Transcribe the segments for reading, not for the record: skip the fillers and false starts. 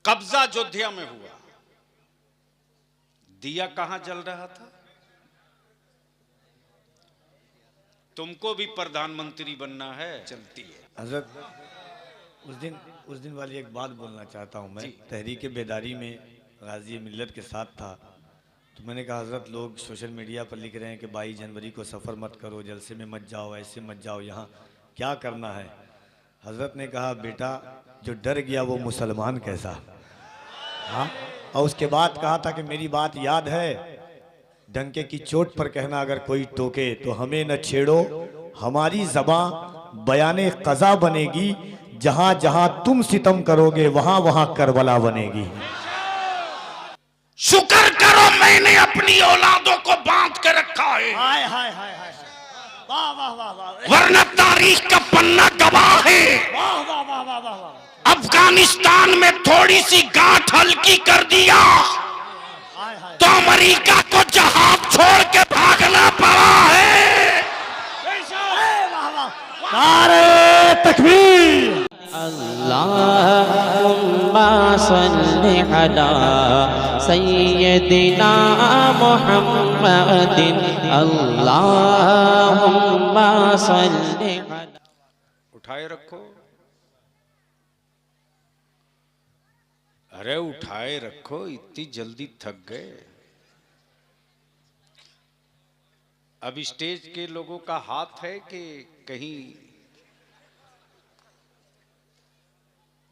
कब्जा अयोध्या में हुआ, दिया कहां जल रहा था? तुमको भी प्रधानमंत्री बनना है, चलती है। हजरत उस दिन वाली एक बात बोलना चाहता हूं मैं। तहरीक बेदारी में गाजी मिल्लत के साथ था, तो मैंने कहा हजरत लोग सोशल मीडिया पर लिख रहे हैं कि 22 जनवरी को सफ़र मत करो, जलसे में मत जाओ, ऐसे मत जाओ, यहाँ क्या करना है? हजरत ने कहा बेटा जो डर गया वो मुसलमान कैसा। हाँ, और उसके बाद कहा था कि मेरी बात याद है, डंके की चोट पर कहना अगर कोई टोके तो हमें न छेड़ो, हमारी ज़बां बयाने क़ज़ा बनेगी, जहां जहां तुम सितम करोगे वहां वहां करबला बनेगी। शुक्र करो मैंने अपनी औलादों को बांध के रखा है। हाय हाय हाय हाय, वाह वाह वाह वाह, वरना तारीख का पन्ना गवाह है। वाह वाह वाह वाह वाह। अफगानिस्तान में थोड़ी सी गांठ हल्की कर दिया तो अमेरिका को जहाज छोड़ के भागना पड़ा है। नारे तकबीर। अल्लाहुम्मा सल्लि अला सय्यदिना मुहम्मदिन, अल्लाहुम्मा सल्लि अला। उठाए रखो, अरे उठाए रखो, इतनी जल्दी थक गए। अब स्टेज के लोगों का हाथ है कि कहीं?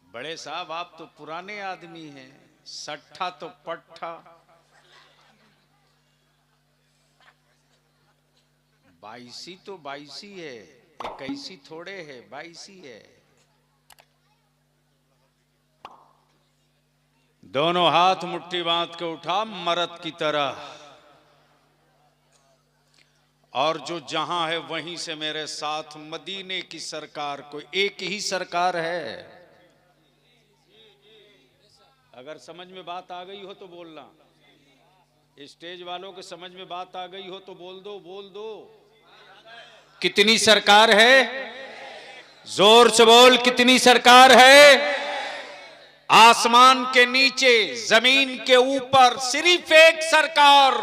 बड़े साहब आप तो पुराने आदमी हैं, सट्ठा तो पट्ठा, 22 तो 22 है, 21 थोड़े है, 22 है। दोनों हाथ मुट्ठी बांध के उठा मर्द की तरह, और जो जहां है वहीं से मेरे साथ मदीने की सरकार को। एक ही सरकार है। अगर समझ में बात आ गई हो तो बोलना, स्टेज वालों के समझ में बात आ गई हो तो बोल दो, बोल दो। कितनी सरकार है? जोर से बोल, कितनी सरकार है? आसमान के नीचे, जमीन के ऊपर सिर्फ एक सरकार,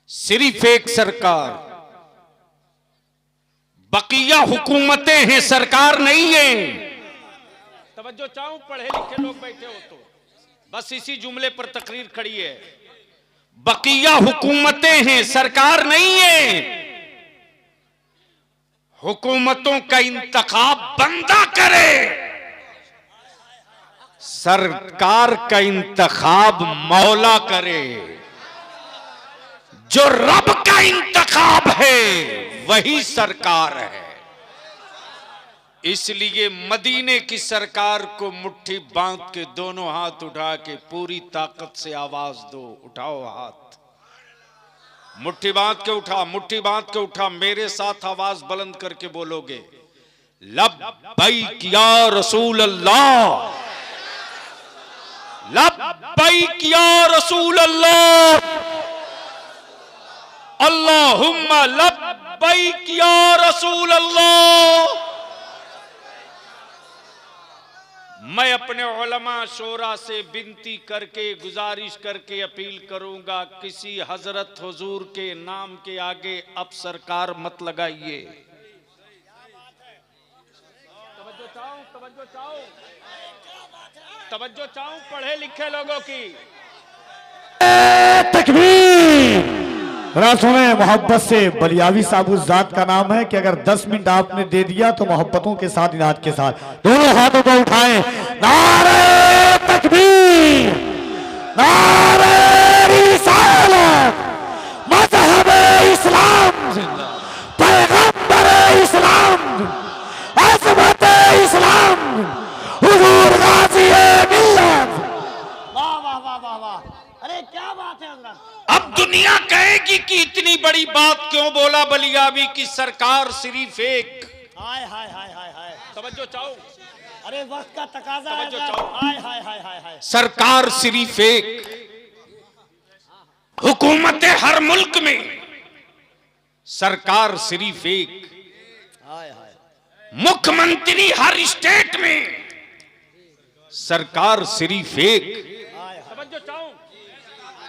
सिर्फ एक सरकार। बकिया हुकूमतें हैं, सरकार नहीं है। तवज्जो चाहूं, पढ़े लिखे लोग बैठे हो तो बस इसी जुमले पर तकरीर खड़ी है। बकिया हुकूमतें हैं, सरकार नहीं है। हुकूमतों का इंतखाब बंदा करे, सरकार का इंतखाब मौला करे। जो रब का इंतखाब है वही सरकार है। इसलिए मदीने की सरकार को मुट्ठी बांध के दोनों हाथ उठा के पूरी ताकत से आवाज दो। उठाओ हाथ, मुट्ठी बांध के उठा, मुट्ठी बांध के उठा। मेरे साथ आवाज बुलंद करके बोलोगे, लब्बैक या रसूल अल्लाह, लब्बैक या रसूल अल्लाह, अल्लाहुम्मा लब्बैक या रसूल अल्लाह। मैं अपने उलमा शोरा से विनती करके, गुजारिश करके अपील करूंगा, किसी हजरत हुजूर के नाम के आगे अब सरकार मत लगाइए। तवज्जो चाहूं, तवज्जो चाहूं, तवज्जो चाहूं पढ़े लिखे लोगों की। तकबीर। सुने मोहब्बत से, बलियावी साहब उस जात का नाम है कि अगर 10 मिनट आपने दे दिया तो मोहब्बतों के साथ, इनाद के साथ दोनों हाथों को उठाएं। नारे तकबीर, नारे रिसालत, मज़हब इस्लाम, पैगंबर इस्लाम, अज़मत इस्लाम, हुजूर गाज़ी मिल्लत। वाह वाह वाह वाह वाह, अरे क्या बात है अल्लाह। अब दुनिया कहेगी कि इतनी बड़ी बात क्यों बोला बलियावी की सरकार सिर्फ एक। हाय हाय हाय हाय हाय, तवज्जो चाहो, अरे वक्त का तकाजा है। तवज्जो चाहो। हाय हाय हाय हाय हाय, सरकार सिर्फ एक। हुकूमतें हर मुल्क में, सरकार सिर्फ एक। हाय हाय, मुख्यमंत्री हर स्टेट में, सरकार सिर्फ एक।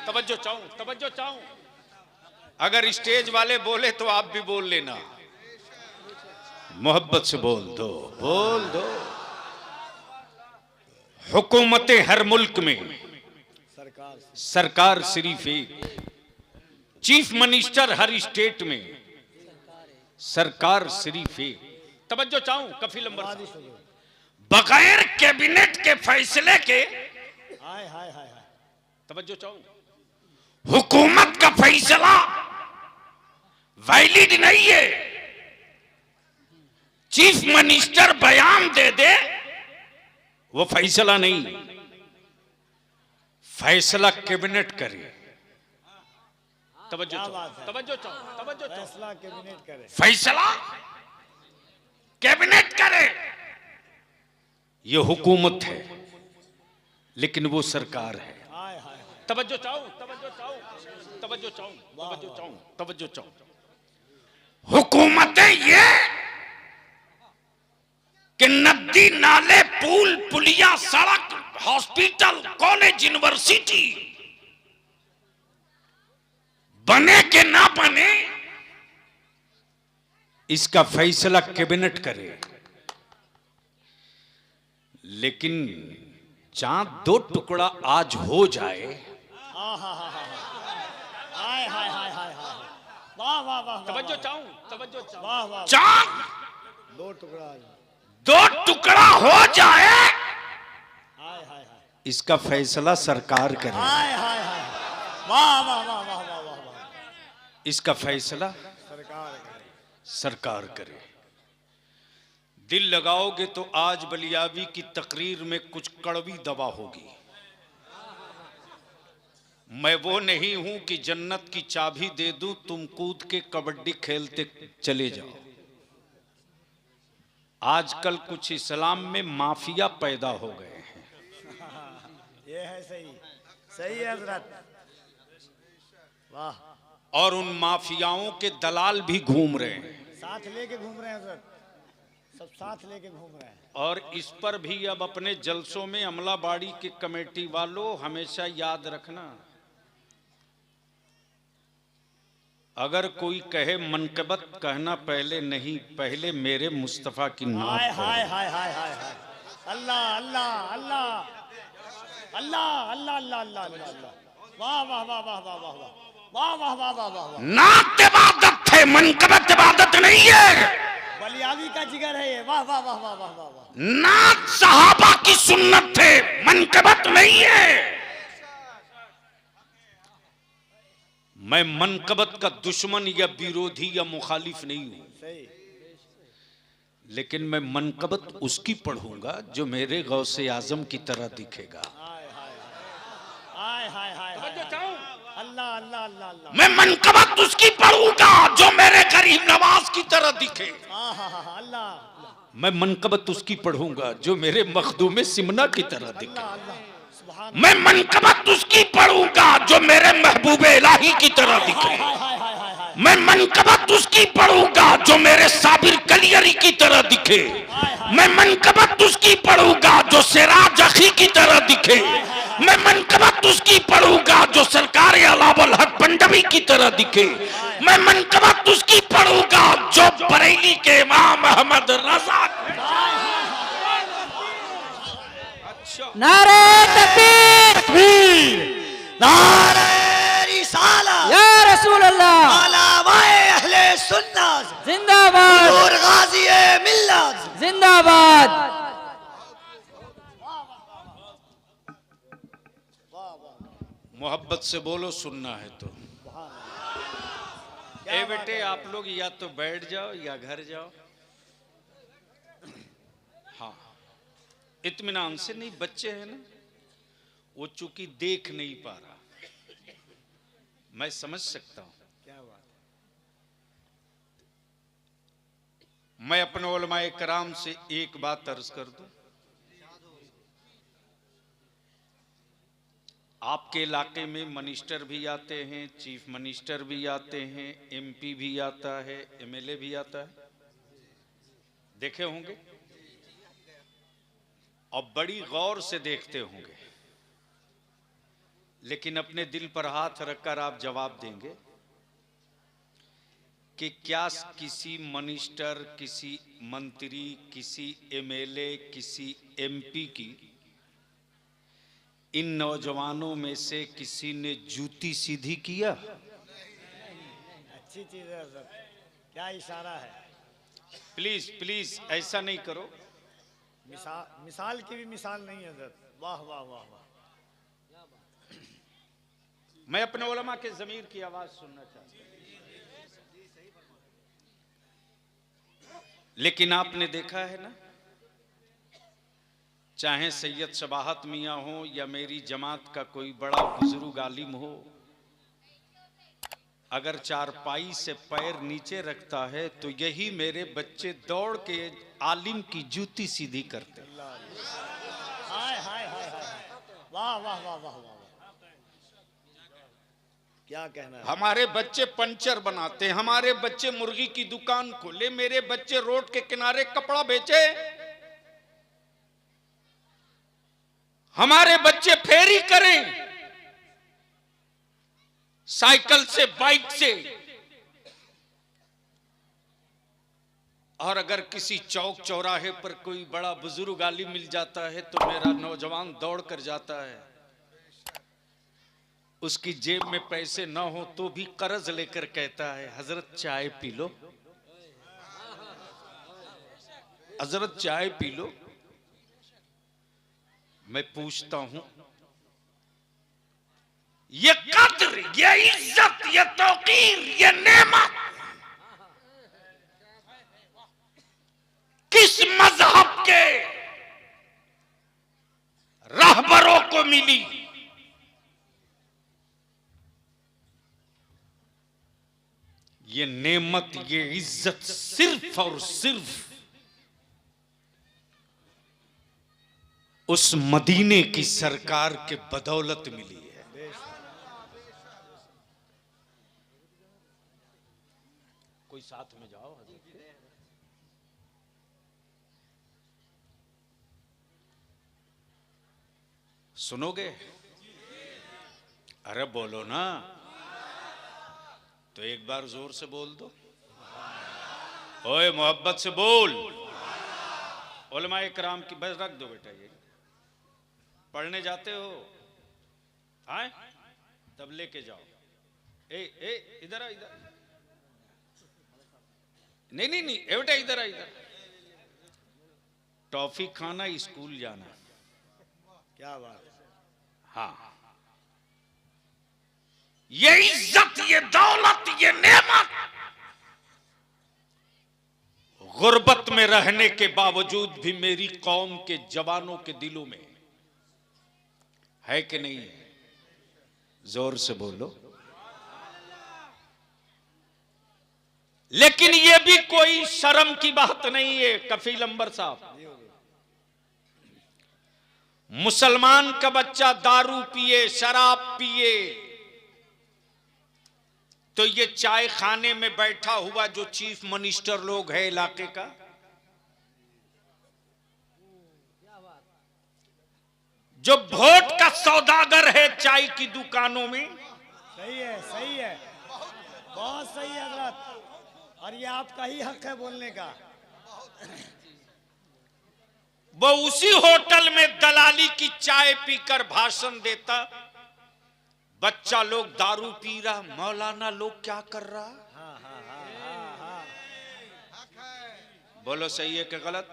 तवज्जो चाहूं। अगर स्टेज वाले बोले तो आप भी बोल लेना, मोहब्बत से बोल दो। हुकूमतें हर मुल्क में, सरकार सिर्फ एक। चीफ मिनिस्टर हर स्टेट में, सरकार सिर्फ एक। तवज्जो चाहूं कफील अंबर साहब, बगैर कैबिनेट के फैसले के, तवज्जो चाहूं, हुकूमत का फैसला वैलिड नहीं है। चीफ मिनिस्टर बयान दे दे वो फैसला नहीं, फैसला कैबिनेट करे। तवज्जो चाहूं, फैसला कैबिनेट करे। ये हुकूमत है लेकिन वो सरकार है। तवज्जो चाहूं। हुकूमतें ये कि नदी नाले पुल पुलिया सड़क हॉस्पिटल कॉलेज यूनिवर्सिटी बने के ना बने इसका फैसला कैबिनेट करे। लेकिन चांद दो टुकड़ा आज हो जाए, तवज्जो चाहूं, चांद दो टुकड़ा हो जाए इसका फैसला सरकार करे। इसका फैसला सरकार करे। दिल लगाओगे तो आज बलियावी की तकरीर में कुछ कड़वी दवा होगी। मैं वो नहीं हूं कि जन्नत की चाबी दे दूं, तुम कूद के कबड्डी खेलते चले जाओ। आजकल कुछ इस्लाम में माफिया पैदा हो गए हैं। ये है सही है हजरत, वाह। और उन माफियाओं के दलाल भी घूम रहे हैं, साथ लेके घूम रहे हैं हजरत, सब साथ लेके घूम रहे हैं। और इस पर भी अब अपने जलसों में अमलाबाड़ी के कमेटी वालों हमेशा याद रखना, अगर कोई कहे मनकबत कहना पहले नहीं, पहले मेरे मुस्तफा की नाम। हाय हाय हाय हाय हाय, अल्लाह अल्लाह अल्लाह अल्लाह अल्लाह अल्लाह अल्लाह अल्लाह, वाह वाह वाह वाह वाह वाह वाह वाह वाह वाह वाह। नात इबादत है, मनकबत इबादत नहीं है। बलियावी का जिगर है ये, वाह वाह वाह वाह वाह वाह। नात सहाबा की सुन्नत है, मनकबत नहीं है। मैं मनकबत का दुश्मन या विरोधी या मुखालिफ नहीं हूं, लेकिन मैं मनकबत उसकी पढ़ूंगा जो मेरे गौसे आजम की तरह दिखेगा। अल्लाह अल्लाह अल्लाह अल्लाह। मैं मनकबत उसकी पढ़ूंगा जो मेरे गरीब नवाज की तरह दिखे। अल्लाह। मैं मनकबत उसकी पढ़ूंगा जो मेरे मखदूम सिमना की तरह दिखे। सुभान। मैं मनकबत उसकी पढ़ूंगा जो मेरे महबूब इलाही की तरह दिखे। मैं मनकबत उसकी पढ़ूंगा जो मेरे साबिर कलियरी की तरह दिखे। मैं मनकबत उसकी पढ़ूंगा जो सिराज अखी की तरह दिखे। मैं मनकबत उसकी पढ़ूंगा जो सरकार अलावल हक पंडवी की तरह दिखे। मैं मनकबत उसकी पढ़ूंगा जो बरेली के इमाम अहमद रजा। नारे तकबीर, नारे रिसालत या रसूल अल्लाह, अलामाए अहले सुन्नत जिंदाबाद, नूर गाज़ी-ए मिल्लत जिंदाबाद। मोहब्बत से बोलो, सुनना है तो। ए बेटे, आप लोग या तो बैठ जाओ या घर जाओ। हाँ, इत्मीनान से। नहीं, बच्चे हैं ना, वो चूंकि देख नहीं पा रहा, मैं समझ सकता हूं। क्या बात है। मैं अपने उलमाए कराम से एक बात अर्ज कर दूं, आपके इलाके में मिनिस्टर भी आते हैं, चीफ मिनिस्टर भी आते हैं, एमपी भी आता है, एमएलए भी आता है, देखे होंगे। और बड़ी गौर से देखते होंगे, लेकिन अपने दिल पर हाथ रखकर आप जवाब देंगे कि क्या किसी मिनिस्टर, किसी मंत्री, किसी एमएलए, किसी एमपी की इन नौजवानों में से किसी ने जूती सीधी किया? अच्छी चीज है सर, क्या इशारा है। प्लीज प्लीज ऐसा नहीं करो। मिसाल की भी मिसाल नहीं है सर। वाह वाह वाह वाह। मैं अपने उलमा के ज़मीर की आवाज सुनना चाहता हूं। लेकिन आपने देखा है ना, चाहे सैयद शबाहत मियाँ हो या मेरी जमात का कोई बड़ा बुजुर्ग आलिम हो, अगर चारपाई से पैर नीचे रखता है तो यही मेरे बच्चे दौड़ के आलिम की जूती सीधी करते। हाय हाय हाय हाय, वाह वाह वाह वाह वाह, क्या कहना है। हमारे बच्चे पंचर बनाते, हमारे बच्चे मुर्गी की दुकान खोले, मेरे बच्चे रोड के किनारे कपड़ा बेचे, हमारे बच्चे फेरी करें साइकिल से, बाइक से। और अगर किसी चौक चौराहे पर कोई बड़ा बुजुर्ग आलिम मिल जाता है तो मेरा नौजवान दौड़ कर जाता है, उसकी जेब में पैसे ना हो तो भी कर्ज लेकर कहता है, हजरत चाय पी लो, हजरत चाय पी लो। मैं पूछता हूं, ये कद्र, ये इज्जत, ये तौकीर, ये नेमत किस मजहब के रहबरों को मिली? ये नेमत, ये इज्जत सिर्फ और सिर्फ उस मदीने की सरकार के बदौलत मिली है। कोई साथ में जाओ, सुनोगे? अरे बोलो ना, तो एक बार जोर से बोल दो। ओए मोहब्बत से बोल। उलमाए कराम की, बस रख दो बेटा, ये पढ़ने जाते हो आए तब लेके जाओ। ए इधर आ, इधर। नहीं नहीं नहीं, ए बेटा इधर आ, इधर। टॉफी खाना, स्कूल जाना। क्या बात। हाँ, ये इज्जत, ये दौलत, ये नेमत गुर्बत में रहने के बावजूद भी मेरी कौम के जवानों के दिलों में है कि नहीं है? जोर से बोलो। लेकिन ये भी कोई शर्म की बात नहीं है कफील अंबर साहब। मुसलमान का बच्चा दारू पिए, शराब पिए, तो ये चाय खाने में बैठा हुआ जो चीफ मिनिस्टर लोग है इलाके का, जो वोट का सौदागर है चाय की दुकानों में, सही है, सही है, बहुत सही है हजरत, और ये आपका ही हक है बोलने का। वो उसी होटल में दलाली की चाय पीकर भाषण देता। बच्चा लोग दारू पी रहा, मौलाना लोग क्या कर रहा? बोलो सही है कि गलत?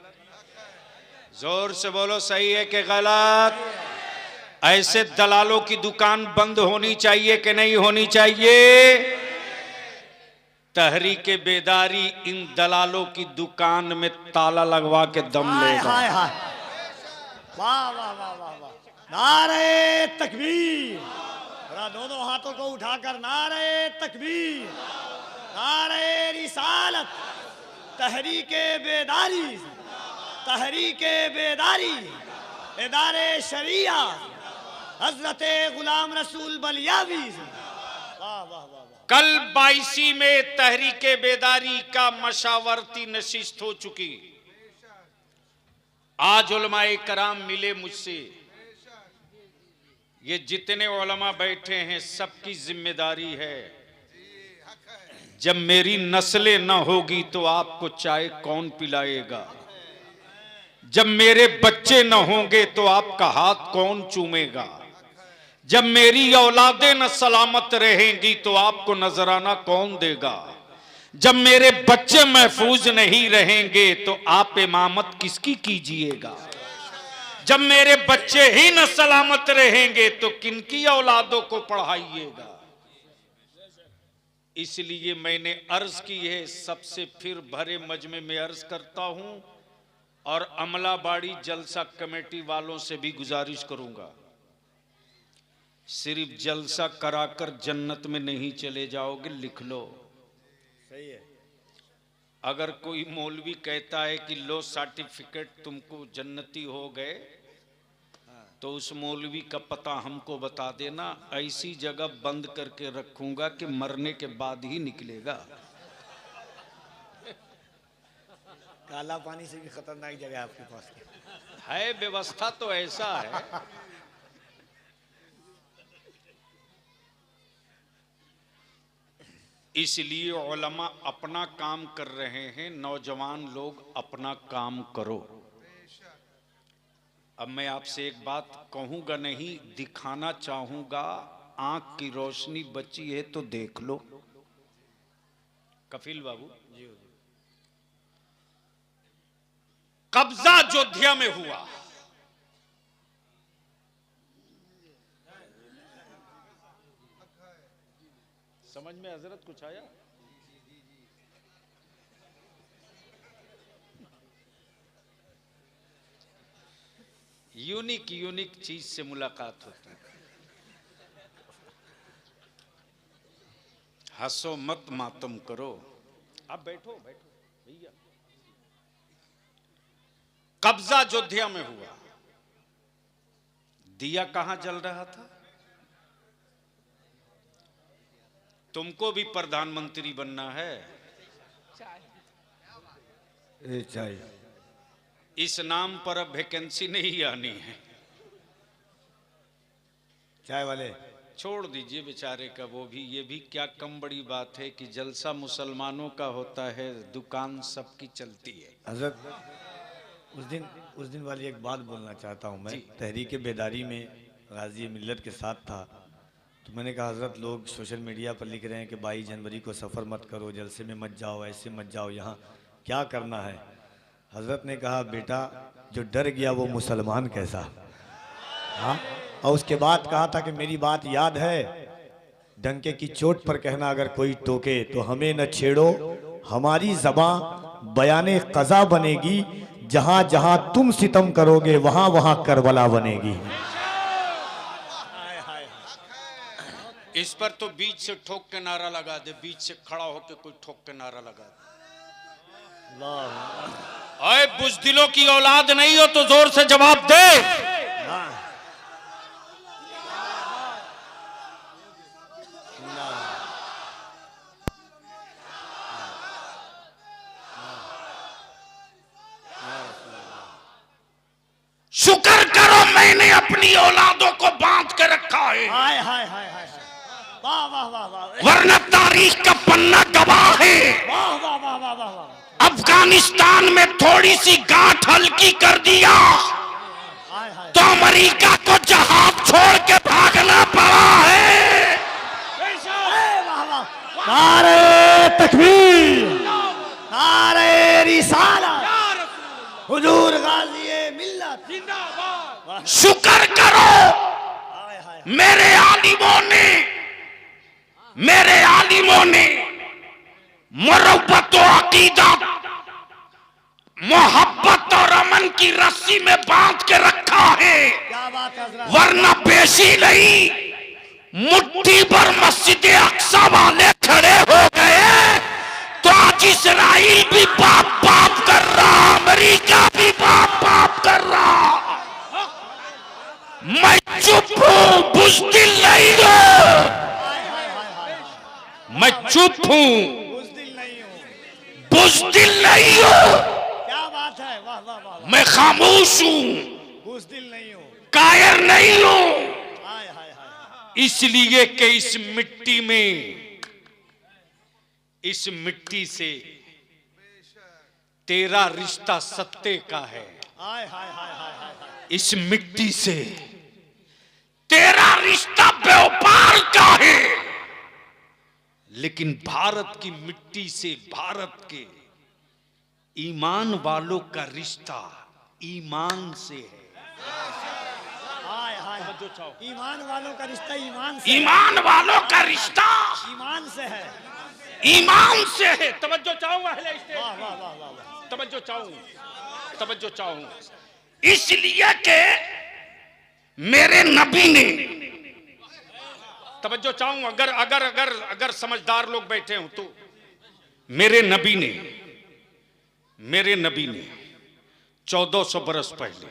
जोर से बोलो, सही है कि गलत? ऐसे दलालों की दुकान बंद होनी चाहिए कि नहीं होनी चाहिए? तहरीके बेदारी इन दलालों की दुकान में ताला लगवा के दम लेगा। वाह वाह वाह वाह वाह, नारे तकबीर। दोनों हाथों को उठाकर नारे तकबीर, नारे रिसालत, तहरीके बेदारी, तहरीके बेदारी, इदारे शरिया, हजरत गुलाम रसूल बलियावी। वाह वाह वाह। कल 22 में तहरीके बेदारी का मशावरती नशिस्त हो चुकी। आज उलमाए कराम मिले मुझसे, ये जितने उलमा बैठे हैं सबकी जिम्मेदारी है, जब मेरी नस्लें न होगी तो आपको चाय कौन पिलाएगा, जब मेरे बच्चे न होंगे तो आपका हाथ कौन चूमेगा, जब मेरी औलादें न सलामत रहेंगी तो आपको नजराना कौन देगा, जब मेरे बच्चे महफूज नहीं रहेंगे तो आप इमामत किसकी कीजिएगा, जब मेरे बच्चे ही न सलामत रहेंगे तो किनकी औलादों को पढ़ाइएगा। इसलिए मैंने अर्ज की है, सबसे फिर भरे मजमे में अर्ज करता हूं और अमलाबाड़ी जलसा कमेटी वालों से भी गुजारिश करूंगा, सिर्फ जलसा कराकर जन्नत में नहीं चले जाओगे, लिख लो। सही है। अगर कोई मौलवी कहता है कि लो सर्टिफिकेट तुमको जन्नती हो गए, तो उस मौलवी का पता हमको बता देना, ऐसी जगह बंद करके रखूंगा कि मरने के बाद ही निकलेगा। काला पानी से भी खतरनाक जगह है आपके पास है, व्यवस्था तो ऐसा है। इसलिए उलमा अपना काम कर रहे हैं, नौजवान लोग अपना काम करो। अब मैं आपसे एक बात कहूंगा नहीं, दिखाना चाहूंगा, आंख की रोशनी बची है तो देख लो। कफील बाबू जी, कब्जा अयोध्या में हुआ, समझ में हजरत कुछ आया? यूनिक चीज से मुलाकात होती है। हंसो मत मातम करो। आप बैठो भैया। कब्जा अयोध्या में हुआ, दिया कहां जल रहा था? तुमको भी प्रधानमंत्री बनना है, चाहिए। इस नाम पर अब वैकेंसी नहीं आनी है। चाय वाले छोड़ दीजिए बेचारे का, वो भी, ये भी क्या कम बड़ी बात है कि जलसा मुसलमानों का होता है, दुकान सबकी चलती है। हजरत उस दिन वाली एक बात बोलना चाहता हूँ मैं। तहरीक बेदारी में गाजी मिल्लत के साथ था, तो मैंने कहा हजरत लोग सोशल मीडिया पर लिख रहे हैं कि 22 जनवरी को सफ़र मत करो, जलसे में मत जाओ, ऐसे मत जाओ, यहाँ क्या करना है? हजरत ने कहा बेटा जो डर गया वो मुसलमान कैसा। हाँ, और उसके बाद कहा था कि मेरी बात याद है, डंके की चोट पर कहना अगर कोई टोके तो हमें न छेड़ो, हमारी ज़बां बयाने क़ज़ा बनेगी, जहां जहां तुम सितम करोगे वहां वहां करबला बनेगी। इस पर तो बीच से ठोक के नारा लगा दे, बीच से खड़ा होकर कोई ठोक के नारा लगा दे। अरे बुज़दिलों की औलाद नहीं हो तो जोर से जवाब दे। शुक्र करो मैंने अपनी औलादों को बांध के रखा है। हाय हाय हाय हाय, वाह वाह वाह वाह, वरना तारीख का पन्ना गवाह है। वाह वाह वाह वाह वाह। अफगानिस्तान में थोड़ी सी गांठ हल्की कर दिया तो अमेरिका को जहाज छोड़ के भागना पड़ा है। नारे तकबीर, नारे रिसालत, हुजूर गाज़ी मिल्लत जिंदाबाद। शुक्र करो मेरे आलिमों ने मुरब्बत और अकीदत, मोहब्बत और अमन की रस्सी में बांध के रखा है, वरना पेशी नहीं, मुट्ठी भर मस्जिद अक्सा वाले खड़े हो गए तो आज इस्राइल भी बाप बाप कर रहा, अमेरिका भी बाप बाप कर रहा। मैं चुप हूं, बुज़दिल नहीं हूं, मैं चुप हूं, बुज़दिल नहीं हूं। क्या बात है, वाह वाह वाह। मैं खामोश हूं, बुज़दिल नहीं हूं। कायर नहीं हूं, हाय हाय हाय। इसलिए कि इस मिट्टी में, इस मिट्टी से तेरा रिश्ता सत्य का है। हाय हाय हाय हाय हाय। इस मिट्टी से तेरा रिश्ता व्यापार का है, लेकिन भारत की मिट्टी से भारत के ईमान वालों का रिश्ता ईमान से है। हाय हाय। ईमान वालों का रिश्ता ईमान से। ईमान वालों का रिश्ता ईमान से है। ईमान से है। तवज्जो चाहूंगा अहले स्टेज, वाह वाह वाह वाह वाह। तवज्जो चाहूं, इसलिए कि मेरे नबी ने, तवज्जो चाहूं, अगर अगर अगर अगर समझदार लोग बैठे हो तो, मेरे नबी ने 1400 बरस पहले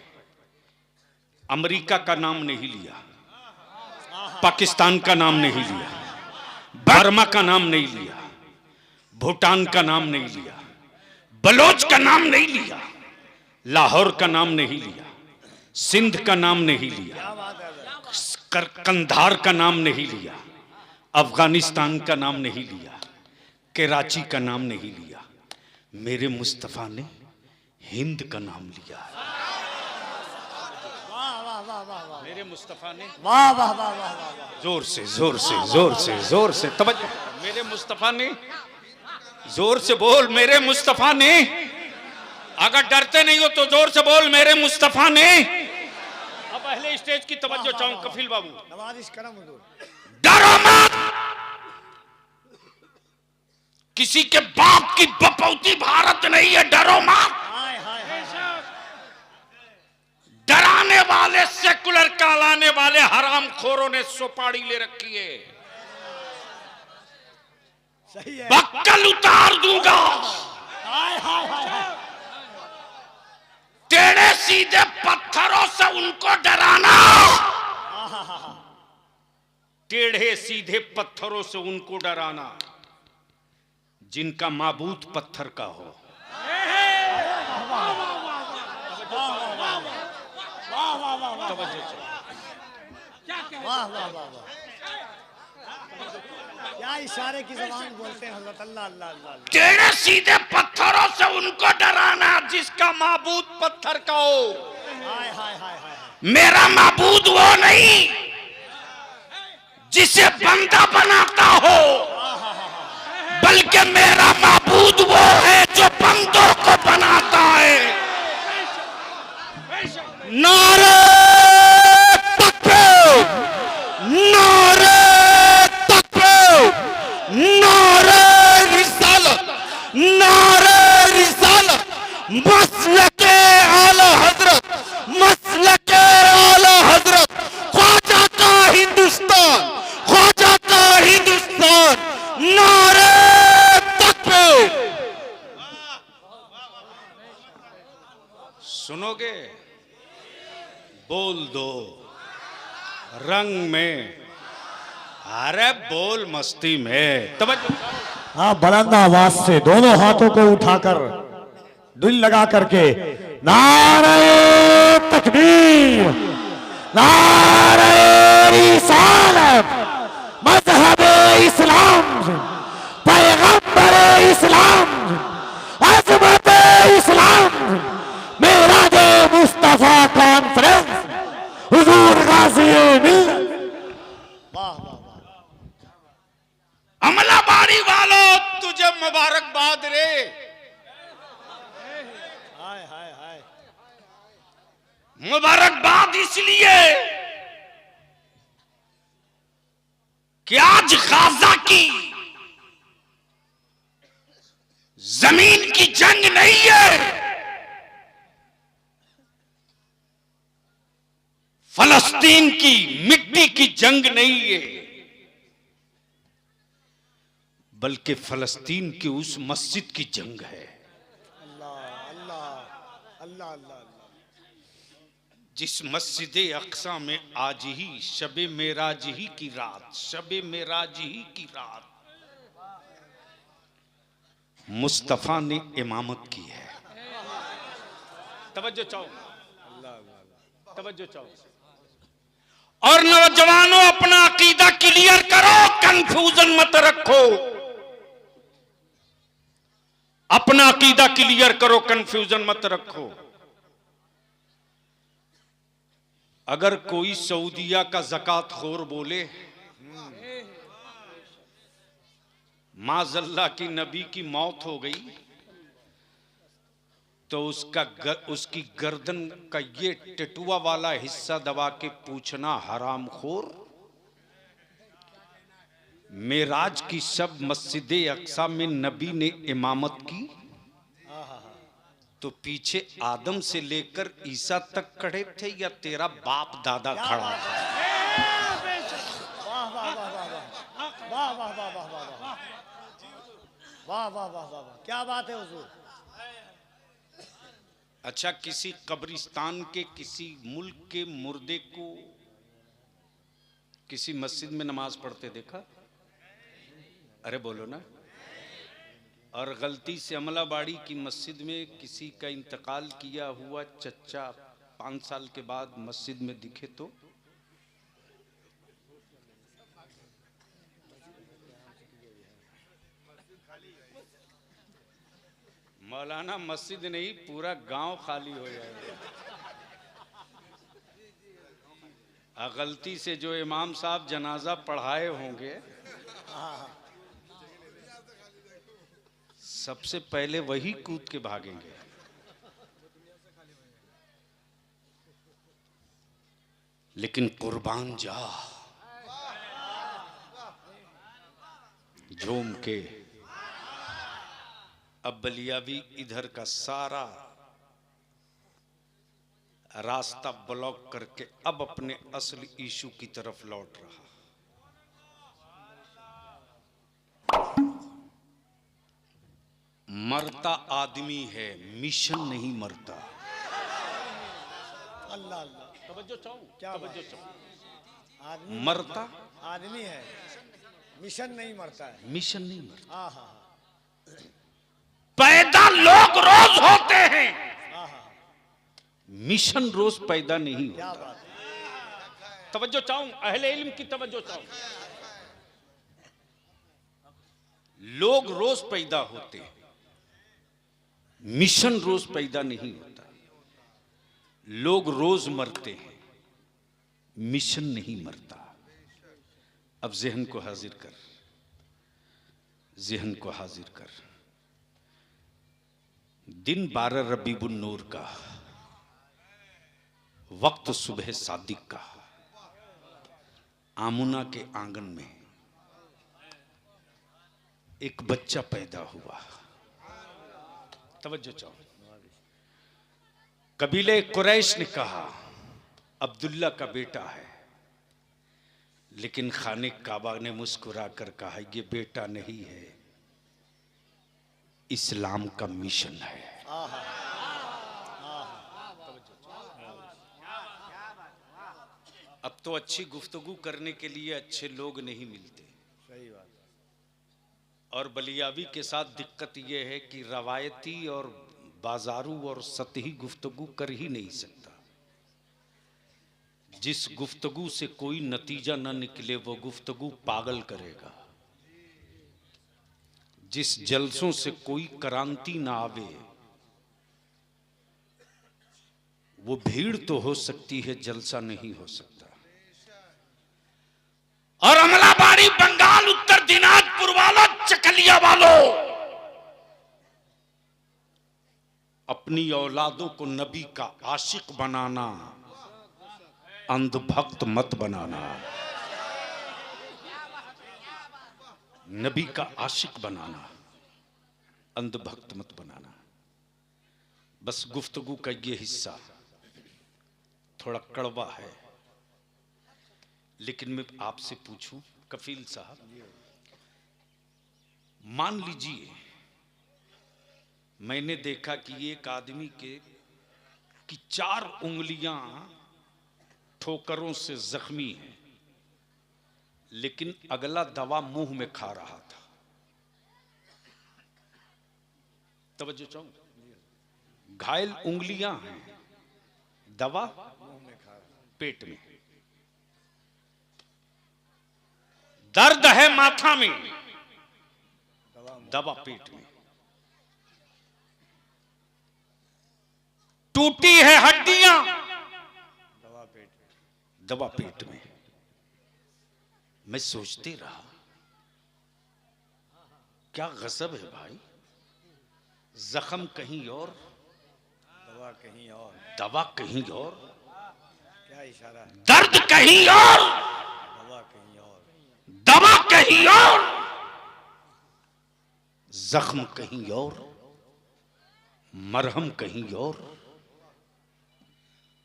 अमेरिका का नाम नहीं लिया, पाकिस्तान का नाम नहीं लिया, बर्मा का नाम नहीं लिया, भूटान का नाम नहीं लिया, बलोच का नाम नहीं लिया, लाहौर का नाम नहीं लिया, सिंध का नाम नहीं लिया, कंधार का नाम नहीं लिया, अफगानिस्तान का नाम नहीं लिया, कराची का नाम नहीं लिया। मेरे मुस्तफा ने हिंद का नाम लिया। वाह वाह वाह वाह वाह। मेरे मुस्तफा ने, वाह वाह वाह वाह वाह। जोर से तवज्जो। मेरे मुस्तफा ने, जोर से बोल, मेरे मुस्तफा ने, अगर डरते नहीं हो तो जोर से बोल, मेरे मुस्तफा ने। अब पहले स्टेज की तवज्जो चाहूं कफिल बाबू। नवाजिश करम हुजूर। डरो मत, किसी के बाप की बपौती भारत नहीं है, डरो मत। हाय हाय हाय। डराने वाले, सेकुलर कहलाने वाले हरामखोरों ने सुपारी ले रखी है। सही है। बक्कल उतार दूंगा। हाय हाय हाय। टेढ़े सीधे पत्थरों से उनको डराना, टेढ़े सीधे पत्थरों से उनको डराना जिनका माबूद पत्थर का हो। वाह वाह वाह वाह। क्या इशारे की ज़बान बोलते हैं हज़रत। अल्लाह अल्लाह अल्लाह। टेढ़े सीधे पत्थरों से उनको डराना जिसका माबूद पत्थर का हो। हाय हाय हाय हाय। मेरा माबूद वो नहीं जिसे बंदा बनाता हो, बल्कि मेरा माबूद वो है जो बंदों को बनाता है। नारे तकबीर, नारे तकबीर, नारे रिसालत, नारे रिसालत, मसलके आला हजरत, मसलके आला हजरत, ख्वाजा का हिंदुस्तान, ख्वाजा का हिंदुस्तान, नारे तकबीर। सुनोगे? बोल दो रंग में, अरे बोल मस्ती में। तवज्जो। हाँ, बुलंद आवाज से दोनों हाथों को उठाकर दिल लगा करके नारे तकबीर, नारे रिसालत, मजहब इस्लाम, पैगंबर इस्लाम, अज़मत इस्लाम, मेराज मुस्तफा कॉन्फ्रेंस, हुजूर गाज़ी मिल्लत। वाह वाह वाह। अमलाबाड़ी वालों, तुझे मुबारकबाद रे। हाय हाय हाय। मुबारकबाद इसलिए कि आज गाजा की जमीन की जंग नहीं है, फलस्तीन की मिट्टी की जंग नहीं है, बल्कि फलस्तीन की उस मस्जिद की जंग है अल्लाह अल्लाह अल्लाह अल्लाह। जिस मस्जिद अक्सा में आज ही शबे मेराज ही की रात, शबे मेराज ही की रात मुस्तफा ने इमामत की है। तवज्जो चाहो, तवज्जो चाहो। और नौजवानों अपना अकीदा क्लियर करो, कंफ्यूजन मत रखो। अपना अकीदा क्लियर करो, कंफ्यूजन मत रखो। अगर कोई सऊदिया का ज़कात खोर बोले, माज़ल्ला की नबी की मौत हो गई, तो उसकी गर्दन का ये टेटुआ वाला हिस्सा दबा के पूछना, हराम खोर, मेराज की शब मस्जिद अक्सा में नबी ने इमामत की, तो पीछे आदम से लेकर ईसा तक खड़े थे या तेरा बाप दादा खड़ा था? वाह वाह वाह वाह वाह वाह वाह वाह वाह वाह वाह वाह वाह वाह, क्या बात है हुजूर। अच्छा, किसी कब्रिस्तान के किसी मुल्क के मुर्दे को किसी मस्जिद में नमाज पढ़ते देखा? अरे बोलो ना। और गलती से अमलाबाड़ी की मस्जिद में किसी का इंतकाल किया हुआ चच्चा 5 साल के बाद मस्जिद में दिखे तो? मौलाना, मस्जिद नहीं पूरा गांव खाली हो जाएगा। गलती से जो इमाम साहब जनाजा पढ़ाए होंगे, सबसे पहले वही कूद के भागेंगे। लेकिन कुर्बान जा झूम के। अब बलियावी इधर का सारा रास्ता ब्लॉक करके अब अपने असली इशू की तरफ लौट रहा। मरता आदमी है, मिशन नहीं मरता। अल्लाह अल्लाह, तवज्जो चाहो, क्या तवज्जो चाहो। आदमी मरता आदमी है, मिशन नहीं मरता है। मिशन नहीं मरता। हाँ हाँ पैदा लोग रोज होते हैं, हाँ हाँ, मिशन रोज पैदा नहीं क्या होता। बात है। तवज्जो चाहूं, अहले इल्म की तवज्जो चाहूं। लोग रोज पैदा होते हैं, मिशन रोज पैदा नहीं होता। लोग रोज मरते हैं, मिशन नहीं मरता। अब जहन को हाजिर कर, जहन को हाजिर कर। दिन 12 रबीउन नूर का, वक्त सुबह सादिक का, आमुना के आंगन में एक बच्चा पैदा हुआ। तवज्जो चाहो। कबीले कुरैश ने कहा अब्दुल्ला का बेटा है, लेकिन खाने काबा ने मुस्कुरा कर कहा ये बेटा नहीं है, इस्लाम का मिशन है। अब तो अच्छी गुफ्तगू करने के लिए अच्छे लोग नहीं मिलते। सही बात। और बलियावी के साथ दिक्कत यह है कि रवायती और बाजारू और सतही गुफ्तगू कर ही नहीं सकता। जिस गुफ्तगू से कोई नतीजा न निकले वो गुफ्तगू पागल करेगा। जिस जलसों से कोई क्रांति ना आवे वो भीड़ तो हो सकती है, जलसा नहीं हो सकता। और अमलाबाड़ी, बंगाल, उत्तर दिनाजपुर वालों, चकलिया वालों, अपनी औलादों को नबी का आशिक बनाना, अंधभक्त मत बनाना। नबी का आशिक बनाना, अंधभक्त मत बनाना। बस गुफ्तगू का ये हिस्सा थोड़ा कड़वा है, लेकिन मैं आपसे पूछूं कफील साहब, मान लीजिए मैंने देखा कि एक आदमी की 4 उंगलियां ठोकरों से जख्मी हैं, लेकिन अगला दवा मुंह में खा रहा था। तवज्जो चाहूं, घायल उंगलियां हैं, दवा पेट में, दर्द है माथा में, दवा पेट में, टूटी है हड्डियां, दवा पेट में। मैं सोचते रहा, क्या गजब है भाई, जख्म कहीं और, दवा कहीं और, दवा कहीं और, क्या इशारा है, दर्द कहीं और, दवा कहीं और, दवा कहीं और, जख्म कहीं और, मरहम कहीं और।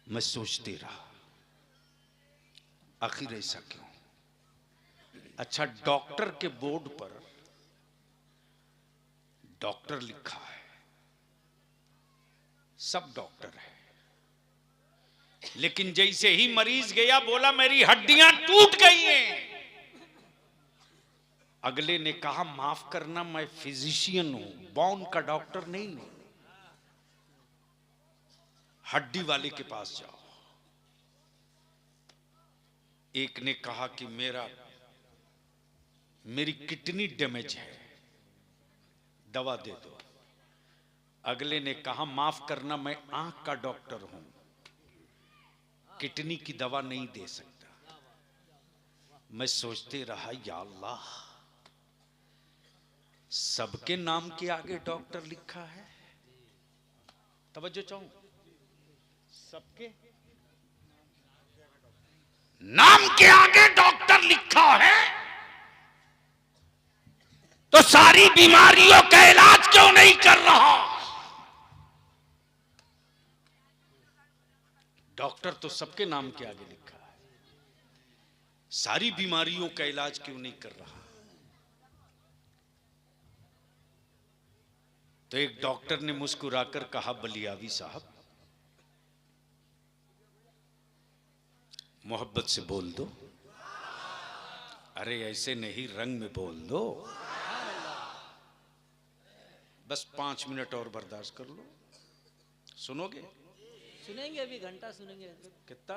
मैं सोचते रहा, आखिर ऐसा क्यों? अच्छा, डॉक्टर के बोर्ड पर डॉक्टर लिखा है, सब डॉक्टर है, लेकिन जैसे ही मरीज गया बोला मेरी हड्डियां टूट गई हैं, अगले ने कहा माफ करना मैं फिजिशियन हूं, बोन का डॉक्टर नहीं हूं, हड्डी वाले के पास जाओ। एक ने कहा कि मेरी किडनी डैमेज है, दवा दे दो। अगले ने कहा माफ करना मैं आंख का डॉक्टर हूं, किडनी की दवा नहीं दे सकता। मैं सोचते रहा, या अल्लाह, सबके नाम के आगे डॉक्टर लिखा है। तवज्जो चाहूं, सबके नाम के आगे डॉक्टर लिखा है, तो सारी बीमारियों का इलाज क्यों नहीं कर रहा? डॉक्टर तो सबके नाम के आगे लिखा है, सारी बीमारियों का इलाज क्यों नहीं कर रहा? तो एक डॉक्टर ने मुस्कुराकर कहा, बलियावी साहब, मोहब्बत से बोल दो। अरे ऐसे नहीं, रंग में बोल दो। बस 5 मिनट और बर्दाश्त कर लो। सुनोगे? सुनेंगे, अभी घंटा सुनेंगे। कितना?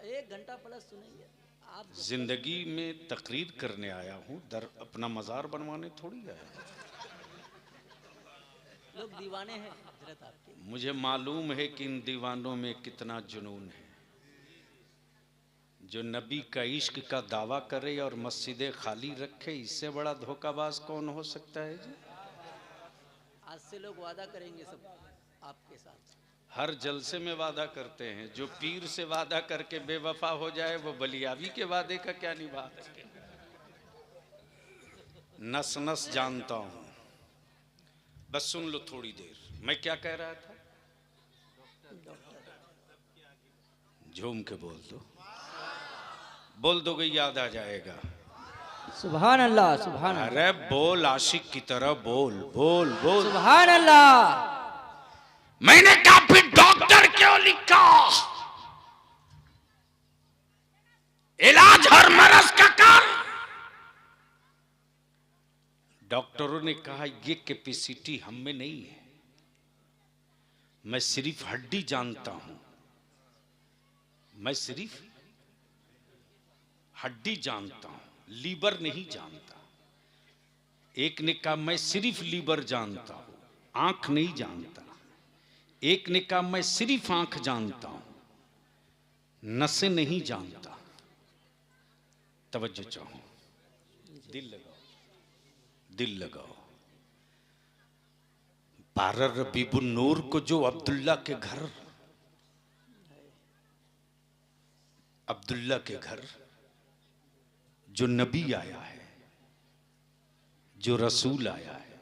1 घंटा प्लस सुनेंगे। आप जिंदगी में तकरीर करने आया हूं, अपना मजार बनवाने थोड़ी आया। लोग दीवाने हैं हजरत आपके। मुझे मालूम है कि इन दीवानों में कितना जुनून है। जो नबी का इश्क का दावा करे और मस्जिदें खाली रखे, इससे बड़ा धोखाबाज कौन हो सकता है जी? आज से लोग वादा करेंगे सब आपके साथ। हर जलसे में वादा करते हैं। जो पीर से वादा करके बेवफा हो जाए, वो बलियावी के वादे का क्या निभा? नस नस जानता हूं, बस सुन लो थोड़ी देर। मैं क्या कह रहा था? झूम के बोल दो, बोल दोगे याद आ जाएगा। सुभान अल्लाह, सुभान अल्लाह। अरे बोल, आशिक की तरह बोल, बोल बोल। सुभान अल्लाह। मैंने कहा फिर डॉक्टर क्यों लिखा? इलाज हर मरज का कर। डॉक्टरों ने कहा ये कैपेसिटी हम में नहीं है, मैं सिर्फ हड्डी जानता हूं, मैं सिर्फ हड्डी जानता हूं, लीवर नहीं जानता। एक ने कहा मैं सिर्फ लीवर जानता हूं, आंख नहीं जानता। एक ने कहा मैं सिर्फ आंख जानता हूं, नसें नहीं जानता। तवज्जो चाहूं, दिल लगाओ, दिल लगाओ। 12 रबीउन नूर को जो अब्दुल्ला के घर जो नबी आया है, जो रसूल आया है,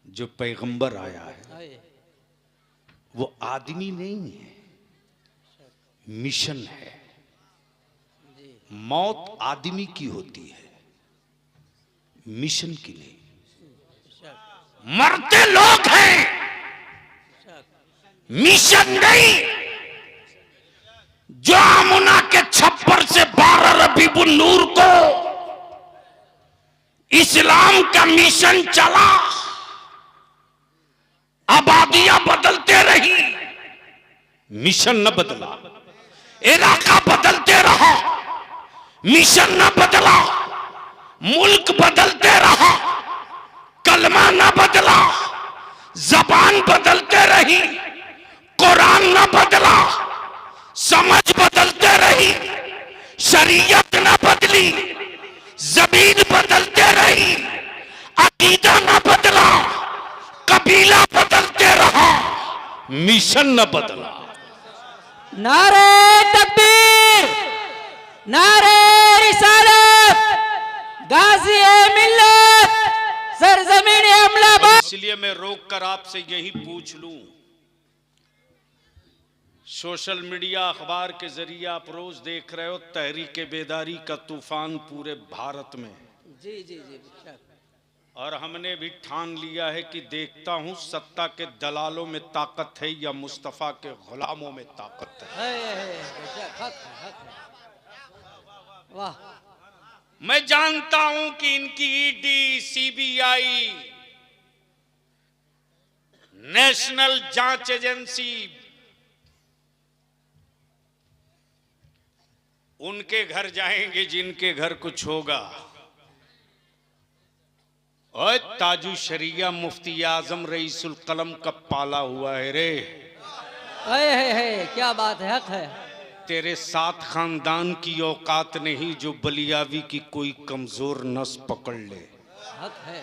जो पैगंबर आया है, वो आदमी नहीं है, मिशन है। मौत आदमी की होती है, मिशन की नहीं। मरते लोग हैं, मिशन नहीं। जो आमुना के छप्पर से 12 रबीउन नूर को इस्लाम का मिशन चला, आबादियां बदलते रहे, रही, मिशन न बदला। इलाका बदलते रहा, मिशन न बदला। मुल्क बदलते रहा, कलमा न बदला। जबान बदलते रही, कुरान न बदला। समझ बदलते रही, शरीयत न बदली। जमीन बदलते रही, अकीदा न बदला। कबीला बदलते रहा, मिशन न बदला। नारे तकबीर, नारे रिसालत, गाजी मिल्लत, सरजमीन अमलाबाद। इसलिए मैं रोक कर आपसे यही पूछ लूं, सोशल मीडिया अखबार के जरिए आप रोज देख रहे हो तहरीक बेदारी का तूफान पूरे भारत में। जी जी जी बेशक। और हमने भी ठान लिया है कि देखता हूं सत्ता के दलालों में ताकत है या मुस्तफा के गुलामों में ताकत है। बेशक, हक है, हक है। वाह। मैं जानता हूं कि इनकी ईडी, सीबीआई, नेशनल जांच एजेंसी उनके घर जाएंगे जिनके घर कुछ होगा। और ताजु शरिया मुफ्ती आजम रईसुल कलम का पाला हुआ है रे। है, क्या बात है, हक है। तेरे साथ खानदान की औकात नहीं जो बलियावी की कोई कमजोर नस पकड़ ले। हक है।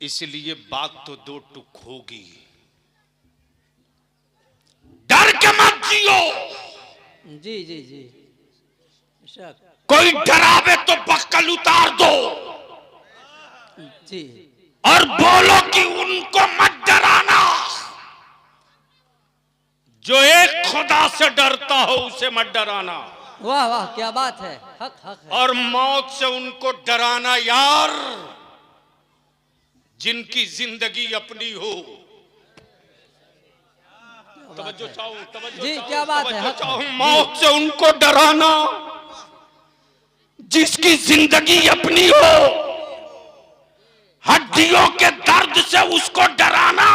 इसलिए बात तो दो टुक होगी। डर के मत जियो। जी जी जी बेशक। कोई डरावे तो बक्कल उतार दो जी। और बोलो कि उनको मत डराना। जो एक खुदा से डरता हो उसे मत डराना। वाह वाह, क्या बात है, हक हक है। और मौत से उनको डराना यार जिनकी जिंदगी अपनी हो। तवज्जो चाहूं, तवज्जो जी, चाहूं, क्या बात है, तवज्जो हक है। चाहूं। मौत से उनको डराना जिसकी जिंदगी अपनी हो। हड्डियों के दर्द से उसको डराना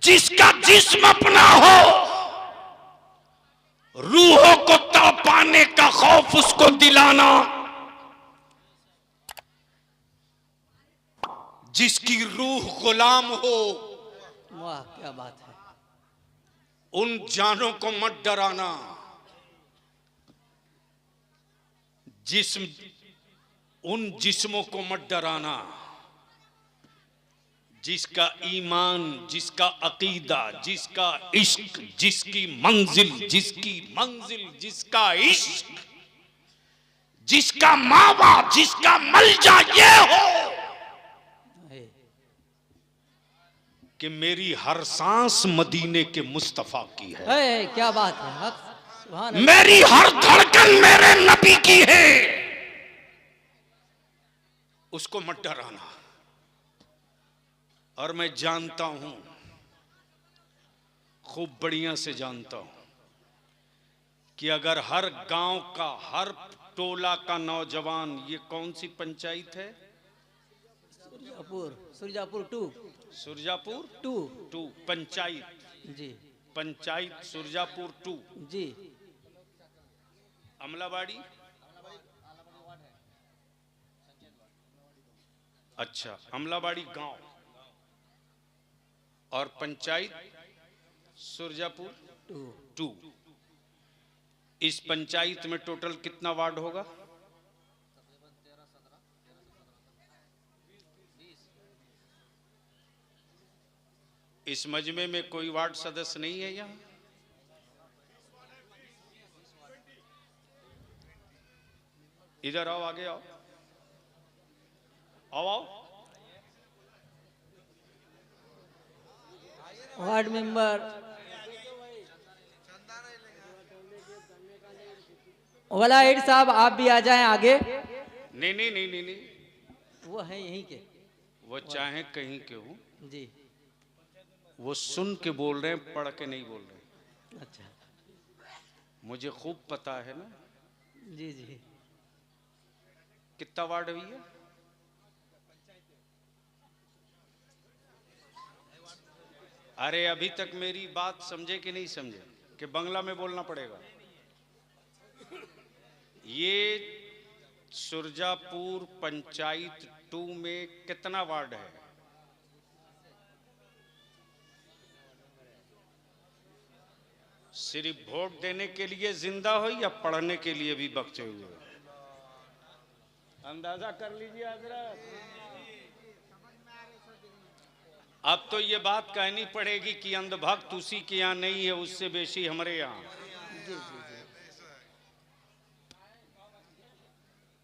जिसका जिस्म अपना हो। रूहों को तड़पाने का खौफ उसको दिलाना जिसकी रूह गुलाम हो। वाह, क्या बात है। उन जानों को मत डराना जिस्म, उन जिस्मों को मत डराना जिसका ईमान, जिसका अकीदा, जिसका इश्क, जिसकी मंजिल, जिसका इश्क, जिसका मावा, जिसका मलजा ये हो कि मेरी हर सांस मदीने के मुस्तफा की है। क्या बात है, हक। सुभान अल्लाह। मेरी हर धड़कन मेरे नबी की है। उसको मत डराना। और मैं जानता हूं, खूब बढ़िया से जानता हूं कि अगर हर गांव का, हर टोला का नौजवान, ये कौन सी पंचायत है? सुरजापुर 2। सुरजापुर 2 पंचायत। जी। पंचायत सुरजापुर 2। जी। अमलाबाड़ी। अच्छा, अमलाबाड़ी गांव और पंचायत सुरजापुर 2। इस पंचायत में टोटल कितना वार्ड होगा? इस मजमे में कोई वार्ड सदस्य नहीं है यहां? इधर आओ, आगे आओ, आओ आओ। वार्ड मेंबर वलाइड साहब, आप भी आ जाएं आगे। नहीं नहीं नहीं नहीं नहीं, वो है यहीं के। वो चाहे कहीं के हो, जी। वो सुन के बोल रहे हैं, पढ़ के नहीं बोल रहे। अच्छा। मुझे खूब पता है ना। जी जी। कितना वार्ड हुई है? अरे अभी तक मेरी बात समझे कि नहीं समझे कि बांग्ला में बोलना पड़ेगा। ये सुरजापुर पंचायत 2 में कितना वार्ड है? सिर्फ वोट देने के लिए जिंदा हो या पढ़ने के लिए भी बख्शे हुए? अंदाजा कर लीजिए हजरत। अब तो ये बात कहनी पड़ेगी कि अंधभक्त उसी के यहाँ नहीं है, उससे बेशी हमारे यहाँ।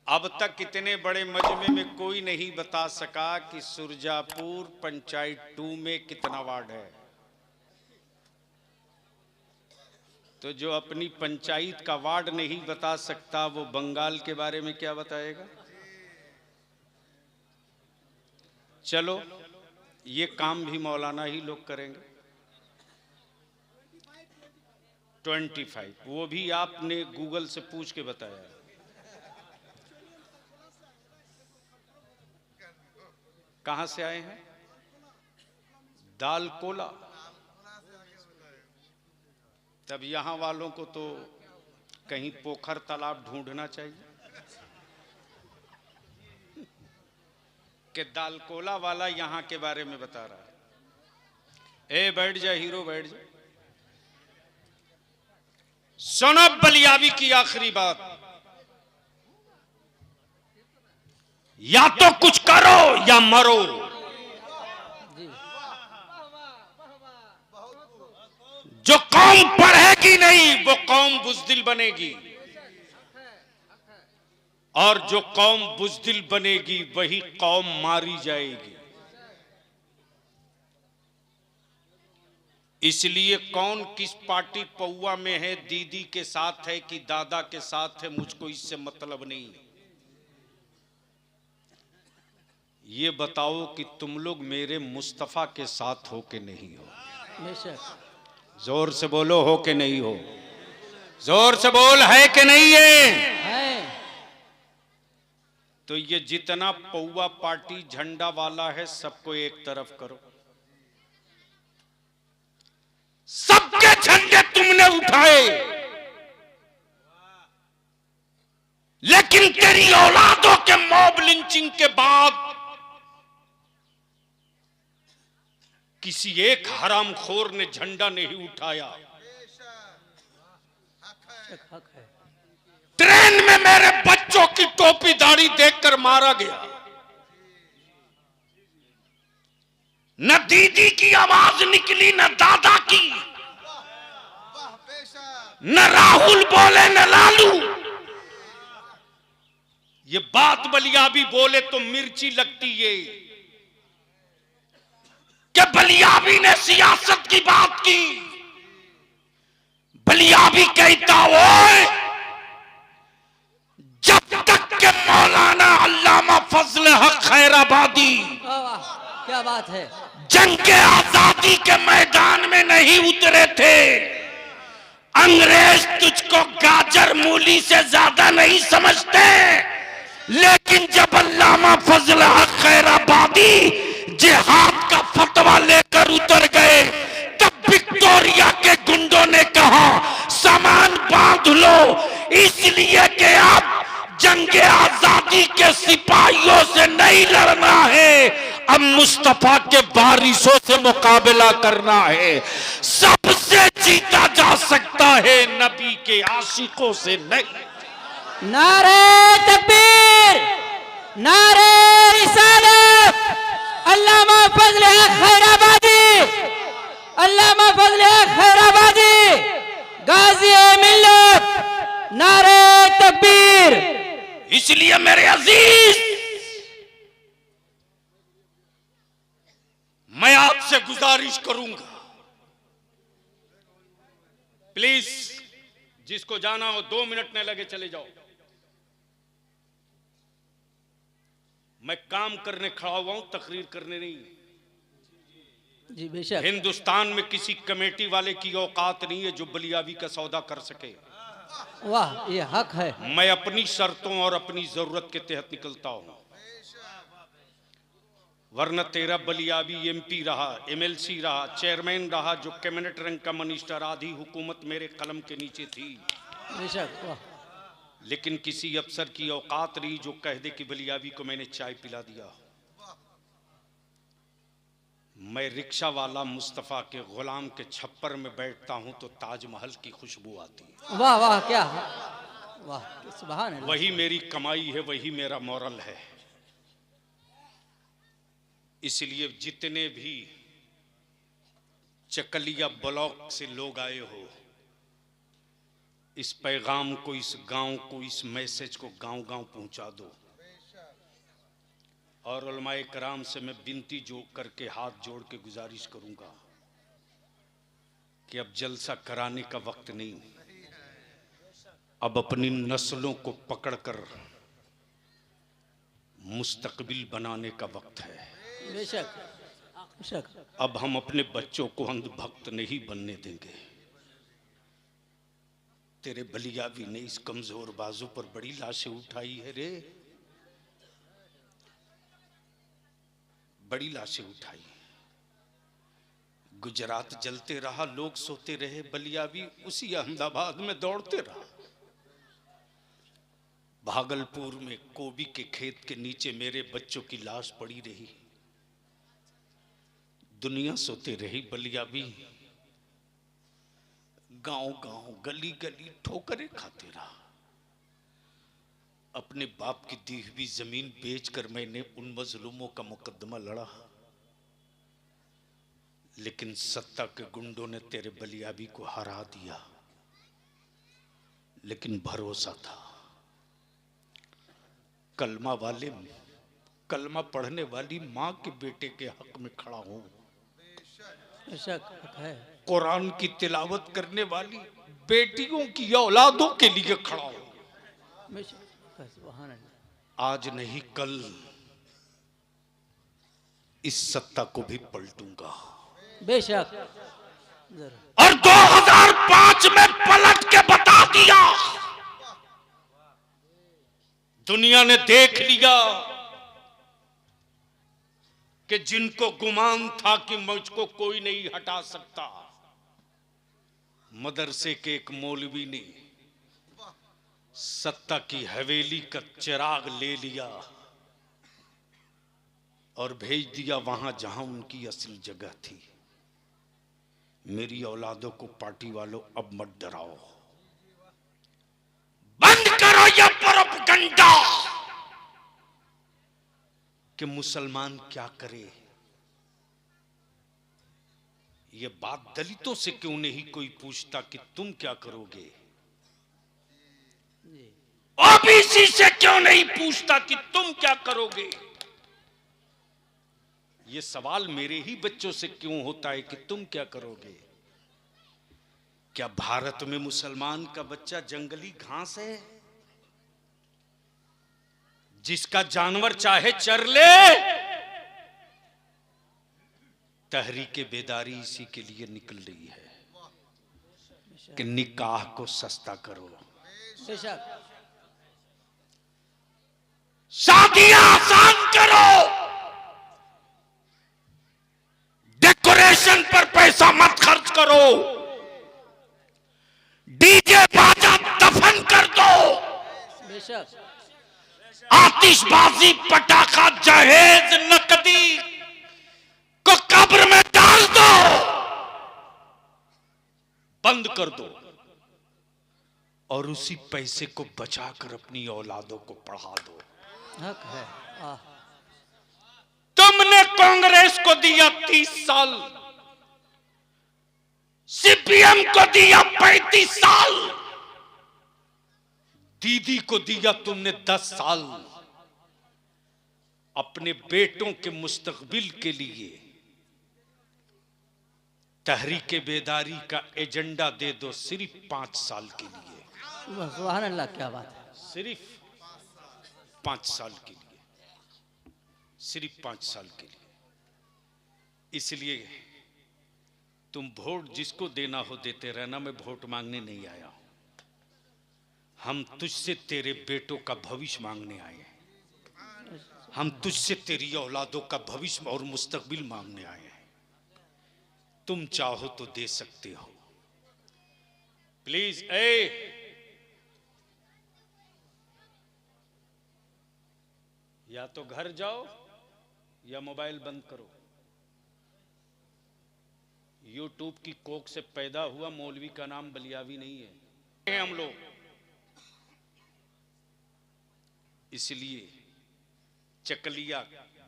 अब तक इतने बड़े मजमे में कोई नहीं बता सका कि सुरजापुर पंचायत 2 में कितना वार्ड है। तो जो अपनी पंचायत का वार्ड नहीं बता सकता वो बंगाल के बारे में क्या बताएगा? चलो ये काम भी मौलाना ही लोग करेंगे। 25 वो भी आपने गूगल से पूछ के बताया। कहां से आए हैं? दालकोला। तब यहां वालों को तो कहीं पोखर तालाब ढूंढना चाहिए कि दालकोला वाला यहां के बारे में बता रहा है। ए बैठ जा हीरो, बैठ जा। सुनो बलियाबी की आखिरी बात, या तो कुछ करो या मरो। जो कौम पढ़ेगी नहीं वो कौम बुज़दिल बनेगी, और जो कौम बुज़दिल बनेगी वही कौम मारी जाएगी। इसलिए कौन किस पार्टी पौवा में है, दीदी के साथ है कि दादा के साथ है, मुझको इससे मतलब नहीं। ये बताओ कि तुम लोग मेरे मुस्तफा के साथ हो कि नहीं हो? बेशक। जोर से बोलो, हो कि नहीं हो? जोर से बोल, है कि नहीं है? तो ये जितना पौवा पार्टी झंडा वाला है सबको एक तरफ करो। सबके झंडे तुमने उठाए, लेकिन तेरी औलादों के मॉब लिंचिंग के बाद किसी एक हरामखोर ने झंडा नहीं उठाया। हक है। ट्रेन में मेरे बच्चों की टोपी दाढ़ी देखकर मारा गया। न दीदी की आवाज निकली, न दादा की, न राहुल बोले न लालू। ये बात बलियाबी बोले तो मिर्ची लगती है कि बलियाबी ने सियासत की बात की। बलियाबी कहता ओए, जब तक के मौलाना अल्लामा फजल हक खैराबादी क्या बात है, जंग आजादी के मैदान में नहीं उतरे थे, अंग्रेज तुझको गाजर मूली से ज्यादा नहीं समझते। लेकिन जब अल्लामा फजल हक खैराबादी जिहाद का फतवा लेकर उतर गए, तब विक्टोरिया के गुंडों ने कहा सामान बांध लो, इसलिए कि अब जंग आजादी के सिपाहियों से नहीं लड़ना है, अब मुस्तफा के बारिशों से मुकाबला करना है। सबसे जीता जा सकता है, नबी के आशिकों से नहीं। नारे तकबीर, नारे रिसालत, अल्लामा फजल हक खैराबादी, अल्लामा फजल हक खैराबादी, गाजी मिल्लत, नारे तकबीर। इसलिए मेरे अजीज, मैं आपसे गुजारिश करूंगा, प्लीज जिसको जाना हो 2 मिनट न लगे चले जाओ। मैं काम करने खड़ा हुआ हूं, तकरीर करने नहीं। जी बेशक। हिंदुस्तान में किसी कमेटी वाले की औकात नहीं है जो बलियाबी का सौदा कर सके। वाह, ये हक है। मैं अपनी शर्तों और अपनी जरूरत के तहत निकलता हूं। वरना तेरा बलियाबी एमपी रहा, एमएलसी रहा, चेयरमैन रहा, जो कैबिनेट रैंक का मिनिस्टर, आधी हुकूमत मेरे कलम के नीचे थी। बेशक, वाह, लेकिन किसी अफसर की औकात रही जो कह दे कि बलियाबी को मैंने चाय पिला दिया। मैं रिक्शा वाला मुस्तफा के गुलाम के छप्पर में बैठता हूं तो ताजमहल की खुशबू आती है। वाह वाह, क्या वाह, सुभान अल्लाह। वही मेरी कमाई है, वही मेरा मॉरल है। इसलिए जितने भी चकलिया ब्लॉक से लोग आए हो, इस पैगाम को, इस गांव को, इस मैसेज को गांव-गांव पहुंचा दो। और उलमाए कराम से मैं विनती जो करके हाथ जोड़ के गुजारिश करूंगा कि अब जलसा कराने का वक्त नहीं, अब अपनी नस्लों को पकड़कर मुस्तकबिल बनाने का वक्त है। बेशक, बेशक। अब हम अपने बच्चों को अंधभक्त नहीं बनने देंगे। तेरे बलियाबी ने इस कमजोर बाजू पर बड़ी लाशें उठाई है रे, बड़ी लाशें उठाई। गुजरात जलते रहा, लोग सोते रहे, बलियाबी उसी अहमदाबाद में दौड़ते रहा। भागलपुर में कोबी के खेत के नीचे मेरे बच्चों की लाश पड़ी रही। दुनिया सोते रही, बलियाबी गांव-गांव, गली-गली ठोकरें खाते रहा। अपने बाप की दी हुई जमीन बेचकर मैंने उन मजलूमों का मुकदमा लड़ा, लेकिन सत्ता के गुंडों ने तेरे बलियाबी को हरा दिया। लेकिन भरोसा था, कलमा वाले, कलमा पढ़ने वाली मां के बेटे के हक में खड़ा हूं, बेशक है। कुरान की तिलावत करने वाली बेटियों की औलादों के लिए खड़ा हूं। बेशक, सुभान अल्लाह। आज नहीं कल इस सत्ता को भी पलटूंगा। बेशक, जरूर। और 2005 में पलट के बता दिया। दुनिया ने देख लिया कि जिनको गुमान था कि मुझको कोई नहीं हटा सकता, मदरसे के एक मौलवी ने सत्ता की हवेली का चिराग ले लिया और भेज दिया वहां जहां उनकी असली जगह थी। मेरी औलादों को पार्टी वालों अब मत डराओ, बंद करो यह प्रोपगंडा कि मुसलमान क्या करे। ये बात दलितों से क्यों नहीं कोई पूछता कि तुम क्या करोगे? ओबीसी से क्यों नहीं पूछता कि तुम क्या करोगे? ये सवाल मेरे ही बच्चों से क्यों होता है कि तुम क्या करोगे? क्या भारत में मुसलमान का बच्चा जंगली घास है जिसका जानवर चाहे चर ले? तहरीके बेदारी इसी के लिए निकल रही है कि निकाह को सस्ता करो, बेशक, शादियां आसान करो, डेकोरेशन पर पैसा मत खर्च करो, डीजे बाजा दफन कर दो, बेशक, आतिशबाजी पटाखा जहेज नकदी को कब्र में डाल दो, बंद कर दो और उसी पैसे को बचाकर अपनी औलादों को पढ़ा दो। हक है। तुमने कांग्रेस को दिया 30 साल, सीपीएम को दिया 35 साल, दीदी को दिया तुमने 10 साल। अपने बेटों के मुस्तकबिल के लिए तहरीके बेदारी का एजेंडा दे दो सिर्फ 5 साल के लिए, सुभान अल्लाह, क्या बात है। सिर्फ 5 साल के लिए, सिर्फ 5 साल के लिए। इसलिए तुम वोट जिसको देना हो देते रहना, मैं वोट मांगने नहीं आया हूं। हम तुझसे तेरे बेटों का भविष्य मांगने आए हैं। हम तुझसे तेरी औलादों का भविष्य और मुस्तकबिल मांगने आए हैं। तुम चाहो तो दे सकते हो। प्लीज या तो घर जाओ या मोबाइल बंद करो। यूट्यूब की कोख से पैदा हुआ मौलवी का नाम बलियावी नहीं है हम लोग। इसलिए चकलिया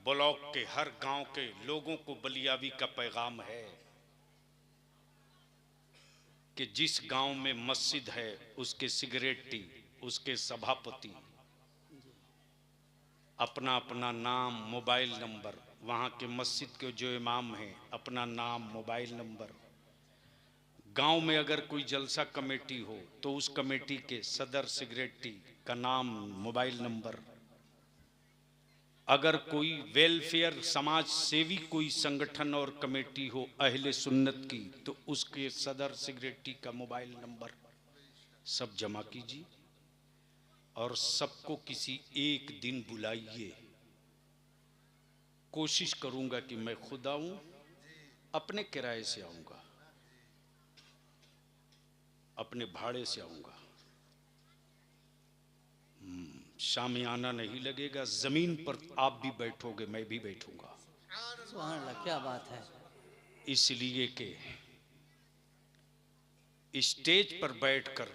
ब्लॉक के हर गांव के लोगों को बलियावी का पैगाम है कि जिस गांव में मस्जिद है उसके सिगरेटी, उसके सभापति अपना अपना नाम, मोबाइल नंबर, वहाँ के मस्जिद के जो इमाम हैं अपना नाम, मोबाइल नंबर, गांव में अगर कोई जलसा कमेटी हो तो उस कमेटी के सदर सिगरेटी का नाम, मोबाइल नंबर, अगर कोई वेलफेयर समाज सेवी कोई संगठन और कमेटी हो अहले सुन्नत की तो उसके सदर सिगरेटी का मोबाइल नंबर सब जमा कीजिए और सबको किसी एक दिन बुलाइए। कोशिश करूंगा कि मैं खुद आऊं, अपने किराए से आऊंगा, अपने भाड़े से आऊंगा। शामियाना नहीं लगेगा, जमीन पर आप भी बैठोगे, मैं भी बैठूंगा। सुभान अल्लाह, क्या बात है। इसलिए कि स्टेज पर बैठकर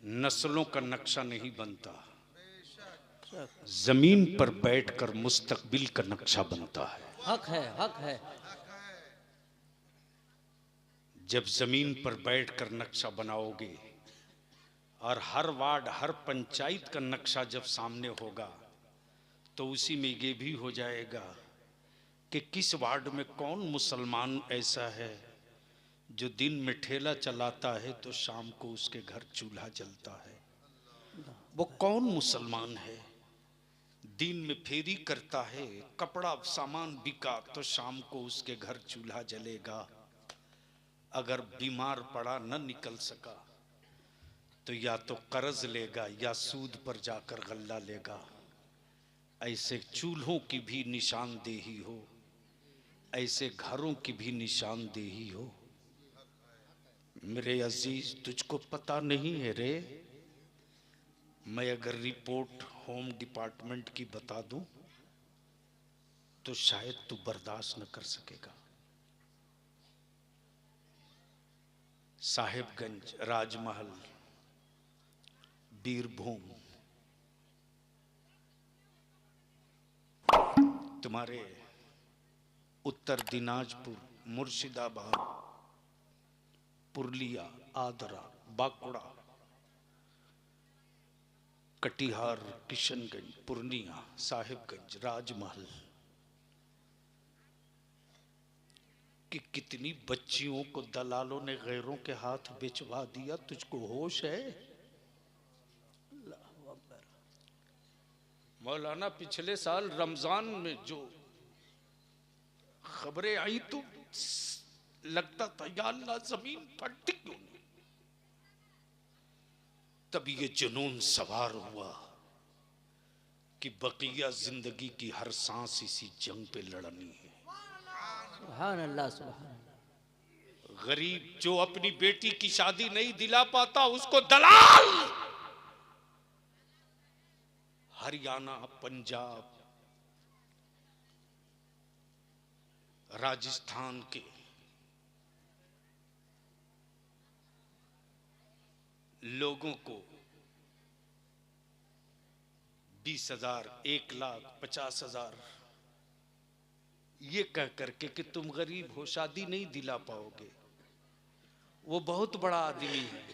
नस्लों का नक्शा नहीं बनता, जमीन पर बैठकर मुस्तकबिल का नक्शा बनता है। हक है, हक है। जब जमीन पर बैठकर नक्शा बनाओगे और हर वार्ड, हर पंचायत का नक्शा जब सामने होगा तो उसी में ये भी हो जाएगा कि किस वार्ड में कौन मुसलमान ऐसा है जो दिन में ठेला चलाता है तो शाम को उसके घर चूल्हा जलता है। वो कौन मुसलमान है, दिन में फेरी करता है, कपड़ा सामान बिका तो शाम को उसके घर चूल्हा जलेगा। अगर बीमार पड़ा न निकल सका तो या तो कर्ज लेगा या सूद पर जाकर गल्ला लेगा। ऐसे चूल्हों की भी निशानदेही हो, ऐसे घरों की भी निशानदेही हो। मेरे अजीज, तुझको पता नहीं है रे, मैं अगर रिपोर्ट होम डिपार्टमेंट की बता दूं तो शायद तू बर्दाश्त न कर सकेगा। साहिबगंज, राजमहल, बीरभूम, तुम्हारे उत्तर दिनाजपुर, मुर्शिदाबाद, पुरलिया, आदरा, बांकुड़ा, कटिहार, किशनगंज, पूर्णिया, साहिबगंज, राजमहल कि कितनी बच्चियों को दलालों ने गैरों के हाथ बेचवा दिया। तुझको होश है? मौलाना, पिछले साल रमजान में जो खबरें आई तो लगता था या अल्लाह जमीन फटती क्यों नहीं। तब ये जुनून सवार हुआ कि बकिया जिंदगी की हर सांस इसी जंग पे लड़नी है। सुभान अल्लाह, सुभान अल्लाह। गरीब जो अपनी बेटी की शादी नहीं दिला पाता उसको दलाल हरियाणा, पंजाब, राजस्थान के लोगों को 20,000, 1,50,000 ये कह करके कि तुम गरीब हो, शादी नहीं दिला पाओगे। वो बहुत बड़ा आदमी है,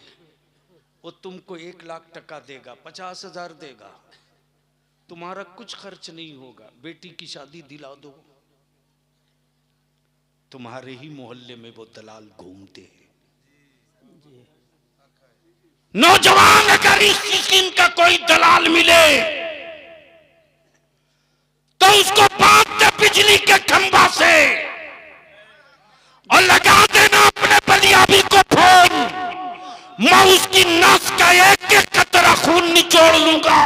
वो तुमको 1,00,000 टका देगा, 50,000 देगा, तुम्हारा कुछ खर्च नहीं होगा, बेटी की शादी दिला दो। तुम्हारे ही मोहल्ले में वो दलाल घूमते हैं। नौजवान, अगर इस किस्म का कोई दलाल मिले तो उसको बांध दे बिजली के खंभा से और लगा देना अपने बलियाबी को फोन। मैं उसकी नस का एक एक कतरा खून निचोड़ लूंगा,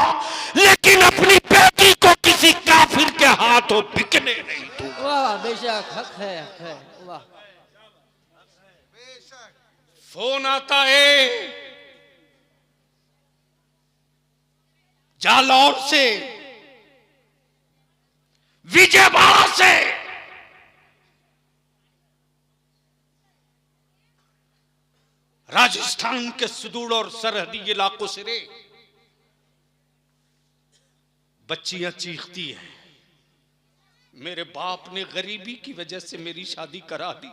लेकिन अपनी बेटी को किसी काफिर के हाथों बिकने नहीं दूंगा। वाह बेशक, हक है, वाह। फोन आता है जालौर से, विजयवाड़ा से, राजस्थान के सुदूर और सरहदी इलाकों से रे बच्चियां चीखती हैं, मेरे बाप ने गरीबी की वजह से मेरी शादी करा दी,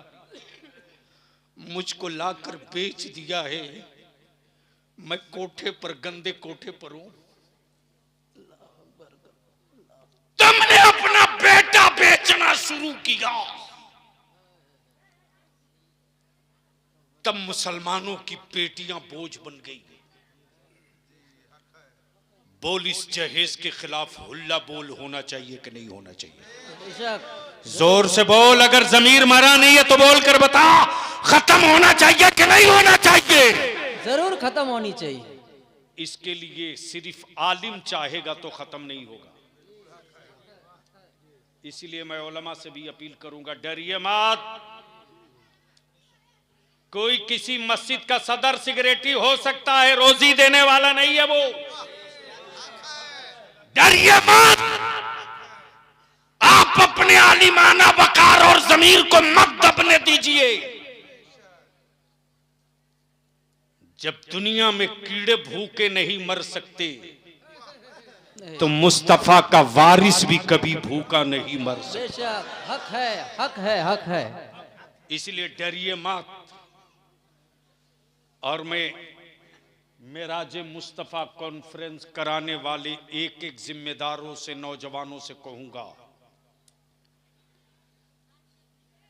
मुझको लाकर बेच दिया है, मैं कोठे पर, गंदे कोठे पर हूं। तुमने अपना बेटा बेचना शुरू किया, तब मुसलमानों की बेटियां बोझ बन गई। बोल, इस जहेज के खिलाफ हुल्ला बोल होना चाहिए कि नहीं होना चाहिए? बेशक, जोर से बोल, अगर जमीर मरा नहीं है तो बोल कर बता, खत्म होना चाहिए कि नहीं होना चाहिए? जरूर खत्म होनी चाहिए। इसके लिए सिर्फ आलिम चाहेगा तो खत्म नहीं होगा। इसलिए मैं उलमा से भी अपील करूंगा, डरिए मत। कोई किसी मस्जिद का सदर सिगरेटी हो सकता है, रोजी देने वाला नहीं है वो। डरिए मत, आप अपने आलिमाना वकार और जमीर को मत दबने दीजिए। जब दुनिया में कीड़े भूखे नहीं मर सकते तो मुस्तफा का वारिस भी कभी भूखा नहीं मर सकता। बेशक, हक है, हक है, हक है। इसलिए डरिए मत। और मैं मेराज मुस्तफा कॉन्फ्रेंस कराने वाले एक एक जिम्मेदारों से, नौजवानों से कहूंगा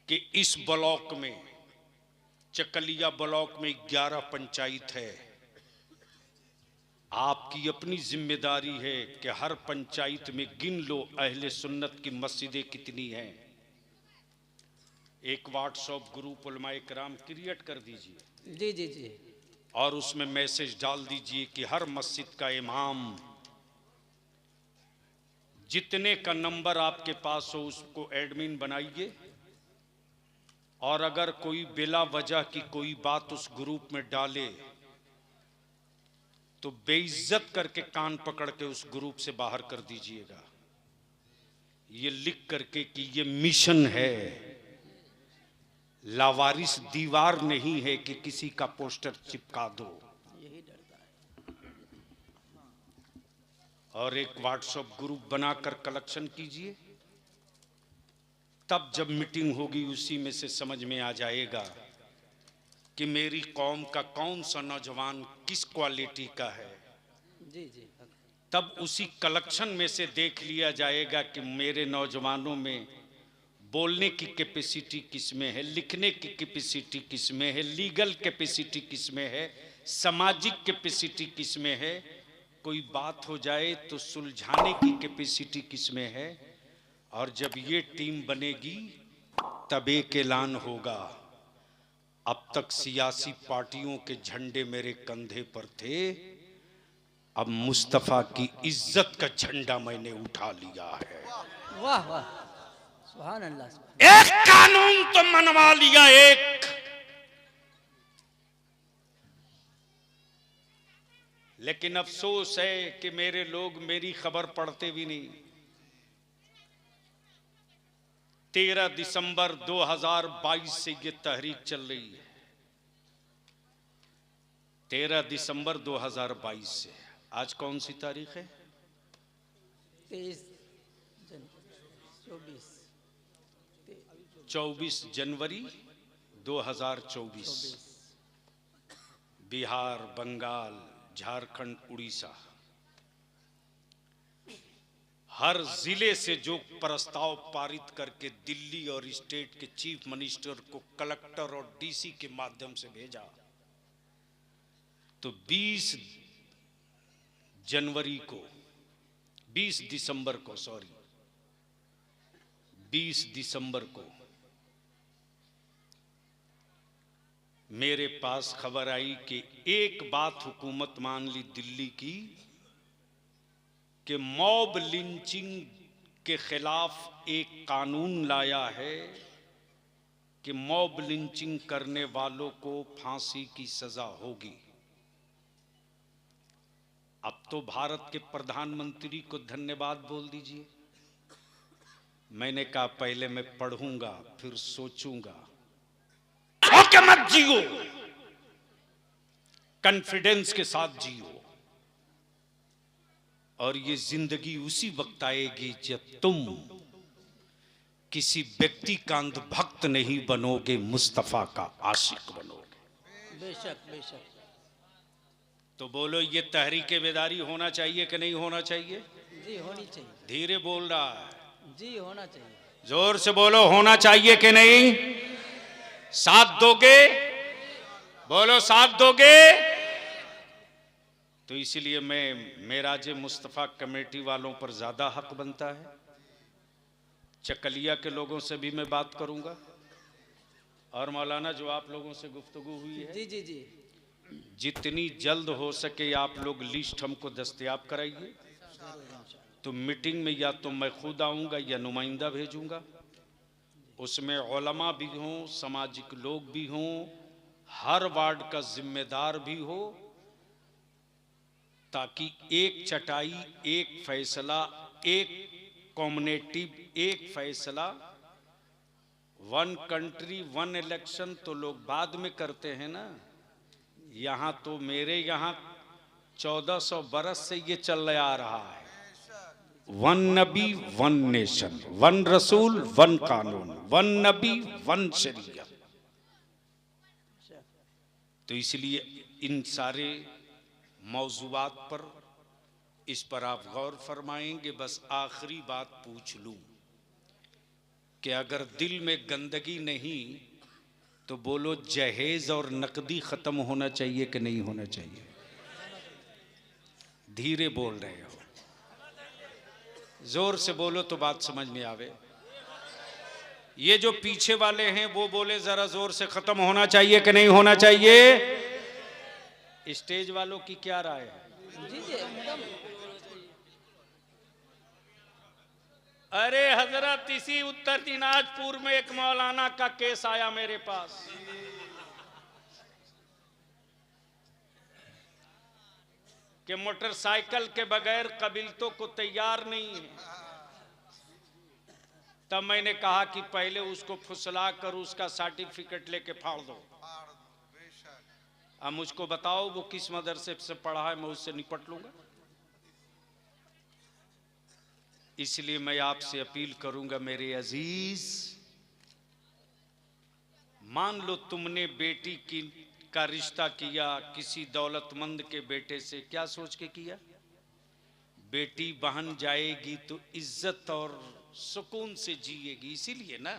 कि इस ब्लॉक में, चकलिया ब्लॉक में 11 पंचायत है। आपकी अपनी जिम्मेदारी है कि हर पंचायत में गिन लो अहले सुन्नत की मस्जिदें कितनी हैं। एक व्हाट्सएप ग्रुप उलमाए किराम क्रिएट कर दीजिए जी जी जी। और उसमें मैसेज डाल दीजिए कि हर मस्जिद का इमाम, जितने का नंबर आपके पास हो उसको एडमिन बनाइए, और अगर कोई बिला वजह की कोई बात उस ग्रुप में डाले तो बेइज्जत करके कान पकड़ के उस ग्रुप से बाहर कर दीजिएगा, ये लिख करके कि ये मिशन है, लावारिस दीवार नहीं है कि किसी का पोस्टर चिपका दो। यही डरता है। और एक व्हाट्सएप ग्रुप बनाकर कलेक्शन कीजिए, तब जब मीटिंग होगी उसी में से समझ में आ जाएगा कि मेरी कौम का कौन सा नौजवान किस क्वालिटी का है। जी जी, हक। तब उसी कलेक्शन में से देख लिया जाएगा कि मेरे नौजवानों में बोलने की कैपेसिटी किस में है, लिखने की कैपेसिटी किस में है, लीगल कैपेसिटी किस में है, सामाजिक कैपेसिटी किस में है, कोई बात हो जाए तो सुलझाने की कैपेसिटी किस में है। और जब ये टीम बनेगी तब एक ऐलान होगा, अब तक सियासी पार्टियों के झंडे मेरे कंधे पर थे, अब मुस्तफा की इज्जत का झंडा मैंने उठा लिया है। वाह वाह, सुभान अल्लाह, सुभान। एक कानून तो मनवा लिया, एक। लेकिन अफसोस है कि मेरे लोग मेरी खबर पढ़ते भी नहीं। 13 दिसंबर 2022 से ये तहरीक चल रही है, 13 दिसंबर 2022 से। आज कौन सी तारीख है? 24 जनवरी 2024। बिहार, बंगाल, झारखंड, उड़ीसा, हर जिले से जो प्रस्ताव पारित करके दिल्ली और स्टेट के चीफ मिनिस्टर को कलेक्टर और डीसी के माध्यम से भेजा, तो 20 दिसंबर को मेरे पास खबर आई कि एक बात हुकूमत मान ली दिल्ली की कि मॉब लिंचिंग के खिलाफ एक कानून लाया है कि मॉब लिंचिंग करने वालों को फांसी की सजा होगी। अब तो भारत के प्रधानमंत्री को धन्यवाद बोल दीजिए। मैंने कहा पहले मैं पढ़ूंगा फिर सोचूंगा। ओके मत जियो, कॉन्फिडेंस के साथ जियो, और ये जिंदगी उसी वक्त आएगी जब तुम किसी व्यक्ति का अंधभक्त नहीं बनोगे, मुस्तफा का आशिक बनोगे। बेशक बेशक। तो बोलो, ये तहरीक बेदारी होना चाहिए कि नहीं होना चाहिए? जी होनी चाहिए। धीरे बोल रहा है, जी होना चाहिए। जोर से बोलो, होना चाहिए कि नहीं? साथ दोगे? बोलो, साथ दोगे? तो इसलिए मेराज मुस्तफा कमेटी वालों पर ज्यादा हक बनता है। चकलिया के लोगों से भी मैं बात करूंगा, और मौलाना जो आप लोगों से गुफ्तगू हुई है, जी जी जी, जितनी जल्द हो सके आप लोग लिस्ट हमको दस्तयाब कराइए। तो मीटिंग में या तो मैं खुद आऊंगा या नुमाइंदा भेजूंगा, उसमें उलमा भी हों, सामाजिक लोग भी हों, हर वार्ड का जिम्मेदार भी हो, ताकि एक चटाई, एक फैसला, एक कॉम्युनिटिव, एक फैसला, वन कंट्री वन इलेक्शन तो लोग बाद में करते हैं ना। यहाँ तो मेरे यहाँ 1400 बरस से ये चल आ रहा है, वन नबी वन नेशन, वन रसूल वन कानून, वन नबी वन शरीयत। तो इसलिए इन सारे मौजूआत पर, इस पर आप गौर फरमाएंगे। बस आखिरी बात पूछ लूं कि अगर दिल में गंदगी नहीं तो बोलो, जहेज और नकदी खत्म होना चाहिए कि नहीं होना चाहिए? धीरे बोल रहे हो, जोर से बोलो तो बात समझ में आवे। ये जो पीछे वाले हैं वो बोले जरा जोर से, खत्म होना चाहिए कि नहीं होना चाहिए? स्टेज वालों की क्या राय है? जी जी एकदम। अरे हजरत, इसी उत्तर दिनाजपुर में एक मौलाना का केस आया मेरे पास। कि मोटरसाइकिल के बगैर कबीलतों को तैयार नहीं है। तब मैंने कहा कि पहले उसको फुसला कर उसका सर्टिफिकेट लेके फाड़ दो। अब मुझको बताओ वो किस मदरसे से पढ़ा है, मैं उससे निपट लूंगा। इसलिए मैं आपसे अपील करूंगा मेरे अजीज, मान लो तुमने बेटी का रिश्ता किया किसी दौलतमंद के बेटे से, क्या सोच के किया? बेटी बहन जाएगी तो इज्जत और सुकून से जिएगी, इसीलिए ना।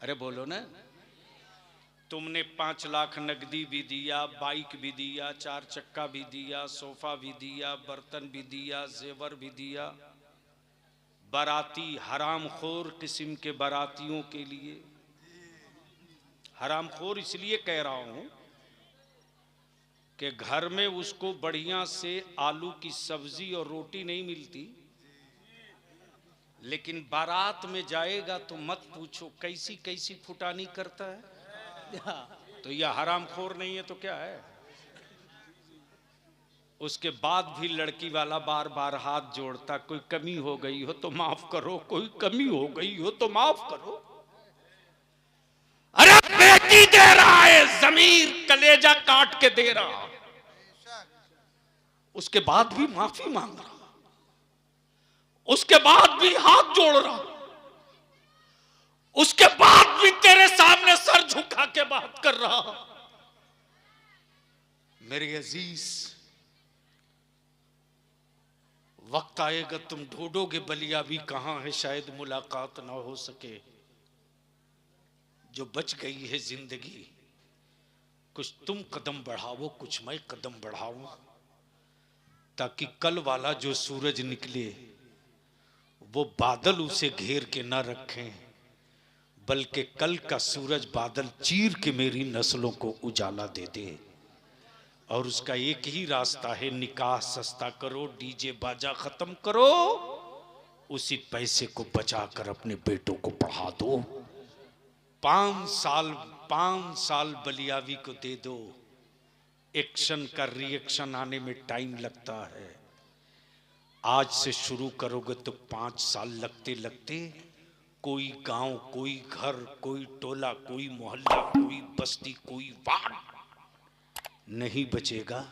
अरे बोलो ना। तुमने 5 लाख नकदी भी दिया, बाइक भी दिया, 4 चक्का भी दिया, सोफा भी दिया, बर्तन भी दिया, जेवर भी दिया। बाराती हरामखोर किस्म के बारातियों के लिए, हरामखोर इसलिए कह रहा हूं कि घर में उसको बढ़िया से आलू की सब्जी और रोटी नहीं मिलती, लेकिन बारात में जाएगा तो मत पूछो कैसी कैसी फुटानी करता है। तो यह हरामखोर नहीं है तो क्या है? उसके बाद भी लड़की वाला बार बार हाथ जोड़ता, कोई कमी हो गई हो तो माफ करो, कोई कमी हो गई हो तो माफ करो। अरे बेटी दे रहा है, जमीर कलेजा काट के दे रहा, उसके बाद भी माफी मांग रहा, उसके बाद भी हाथ जोड़ रहा, उसके बाद भी तेरे सामने सर झुका के बात कर रहा। मेरे अजीज, वक्त आएगा तुम ढूंढोगे बलिया भी कहां है, शायद मुलाकात ना हो सके। जो बच गई है जिंदगी, कुछ तुम कदम बढ़ाओ, कुछ मैं कदम बढ़ाऊं, ताकि कल वाला जो सूरज निकले वो बादल उसे घेर के ना रखें, बल्कि कल का सूरज बादल चीर के मेरी नस्लों को उजाला दे दे। और उसका एक ही रास्ता है, निकाह सस्ता करो, डीजे बाजा खत्म करो, उसी पैसे को बचाकर अपने बेटों को पढ़ा दो। 5 साल बलियावी को दे दो। एक्शन का रिएक्शन आने में टाइम लगता है। आज से शुरू करोगे तो 5 साल लगते लगते कोई गांव, कोई घर, कोई टोला, कोई मोहल्ला, कोई बस्ती, कोई वार्ड नहीं बचेगा।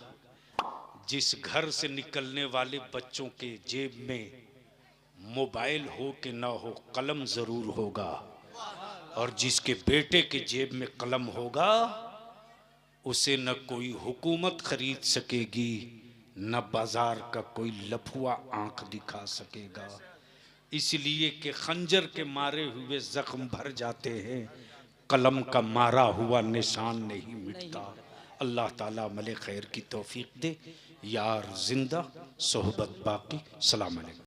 जिस घर से निकलने वाले बच्चों के जेब में मोबाइल हो कि ना हो, कलम जरूर होगा, और जिसके बेटे के जेब में कलम होगा उसे न कोई हुकूमत खरीद सकेगी, न बाजार का कोई लफुआ आंख दिखा सकेगा। इसलिए कि खंजर के मारे हुए जख्म भर जाते हैं, कलम का मारा हुआ निशान नहीं मिटता। अल्लाह ताला अमल खैर की तौफीक दे। यार जिंदा, सोहबत बाकी। सलाम अलैकुम।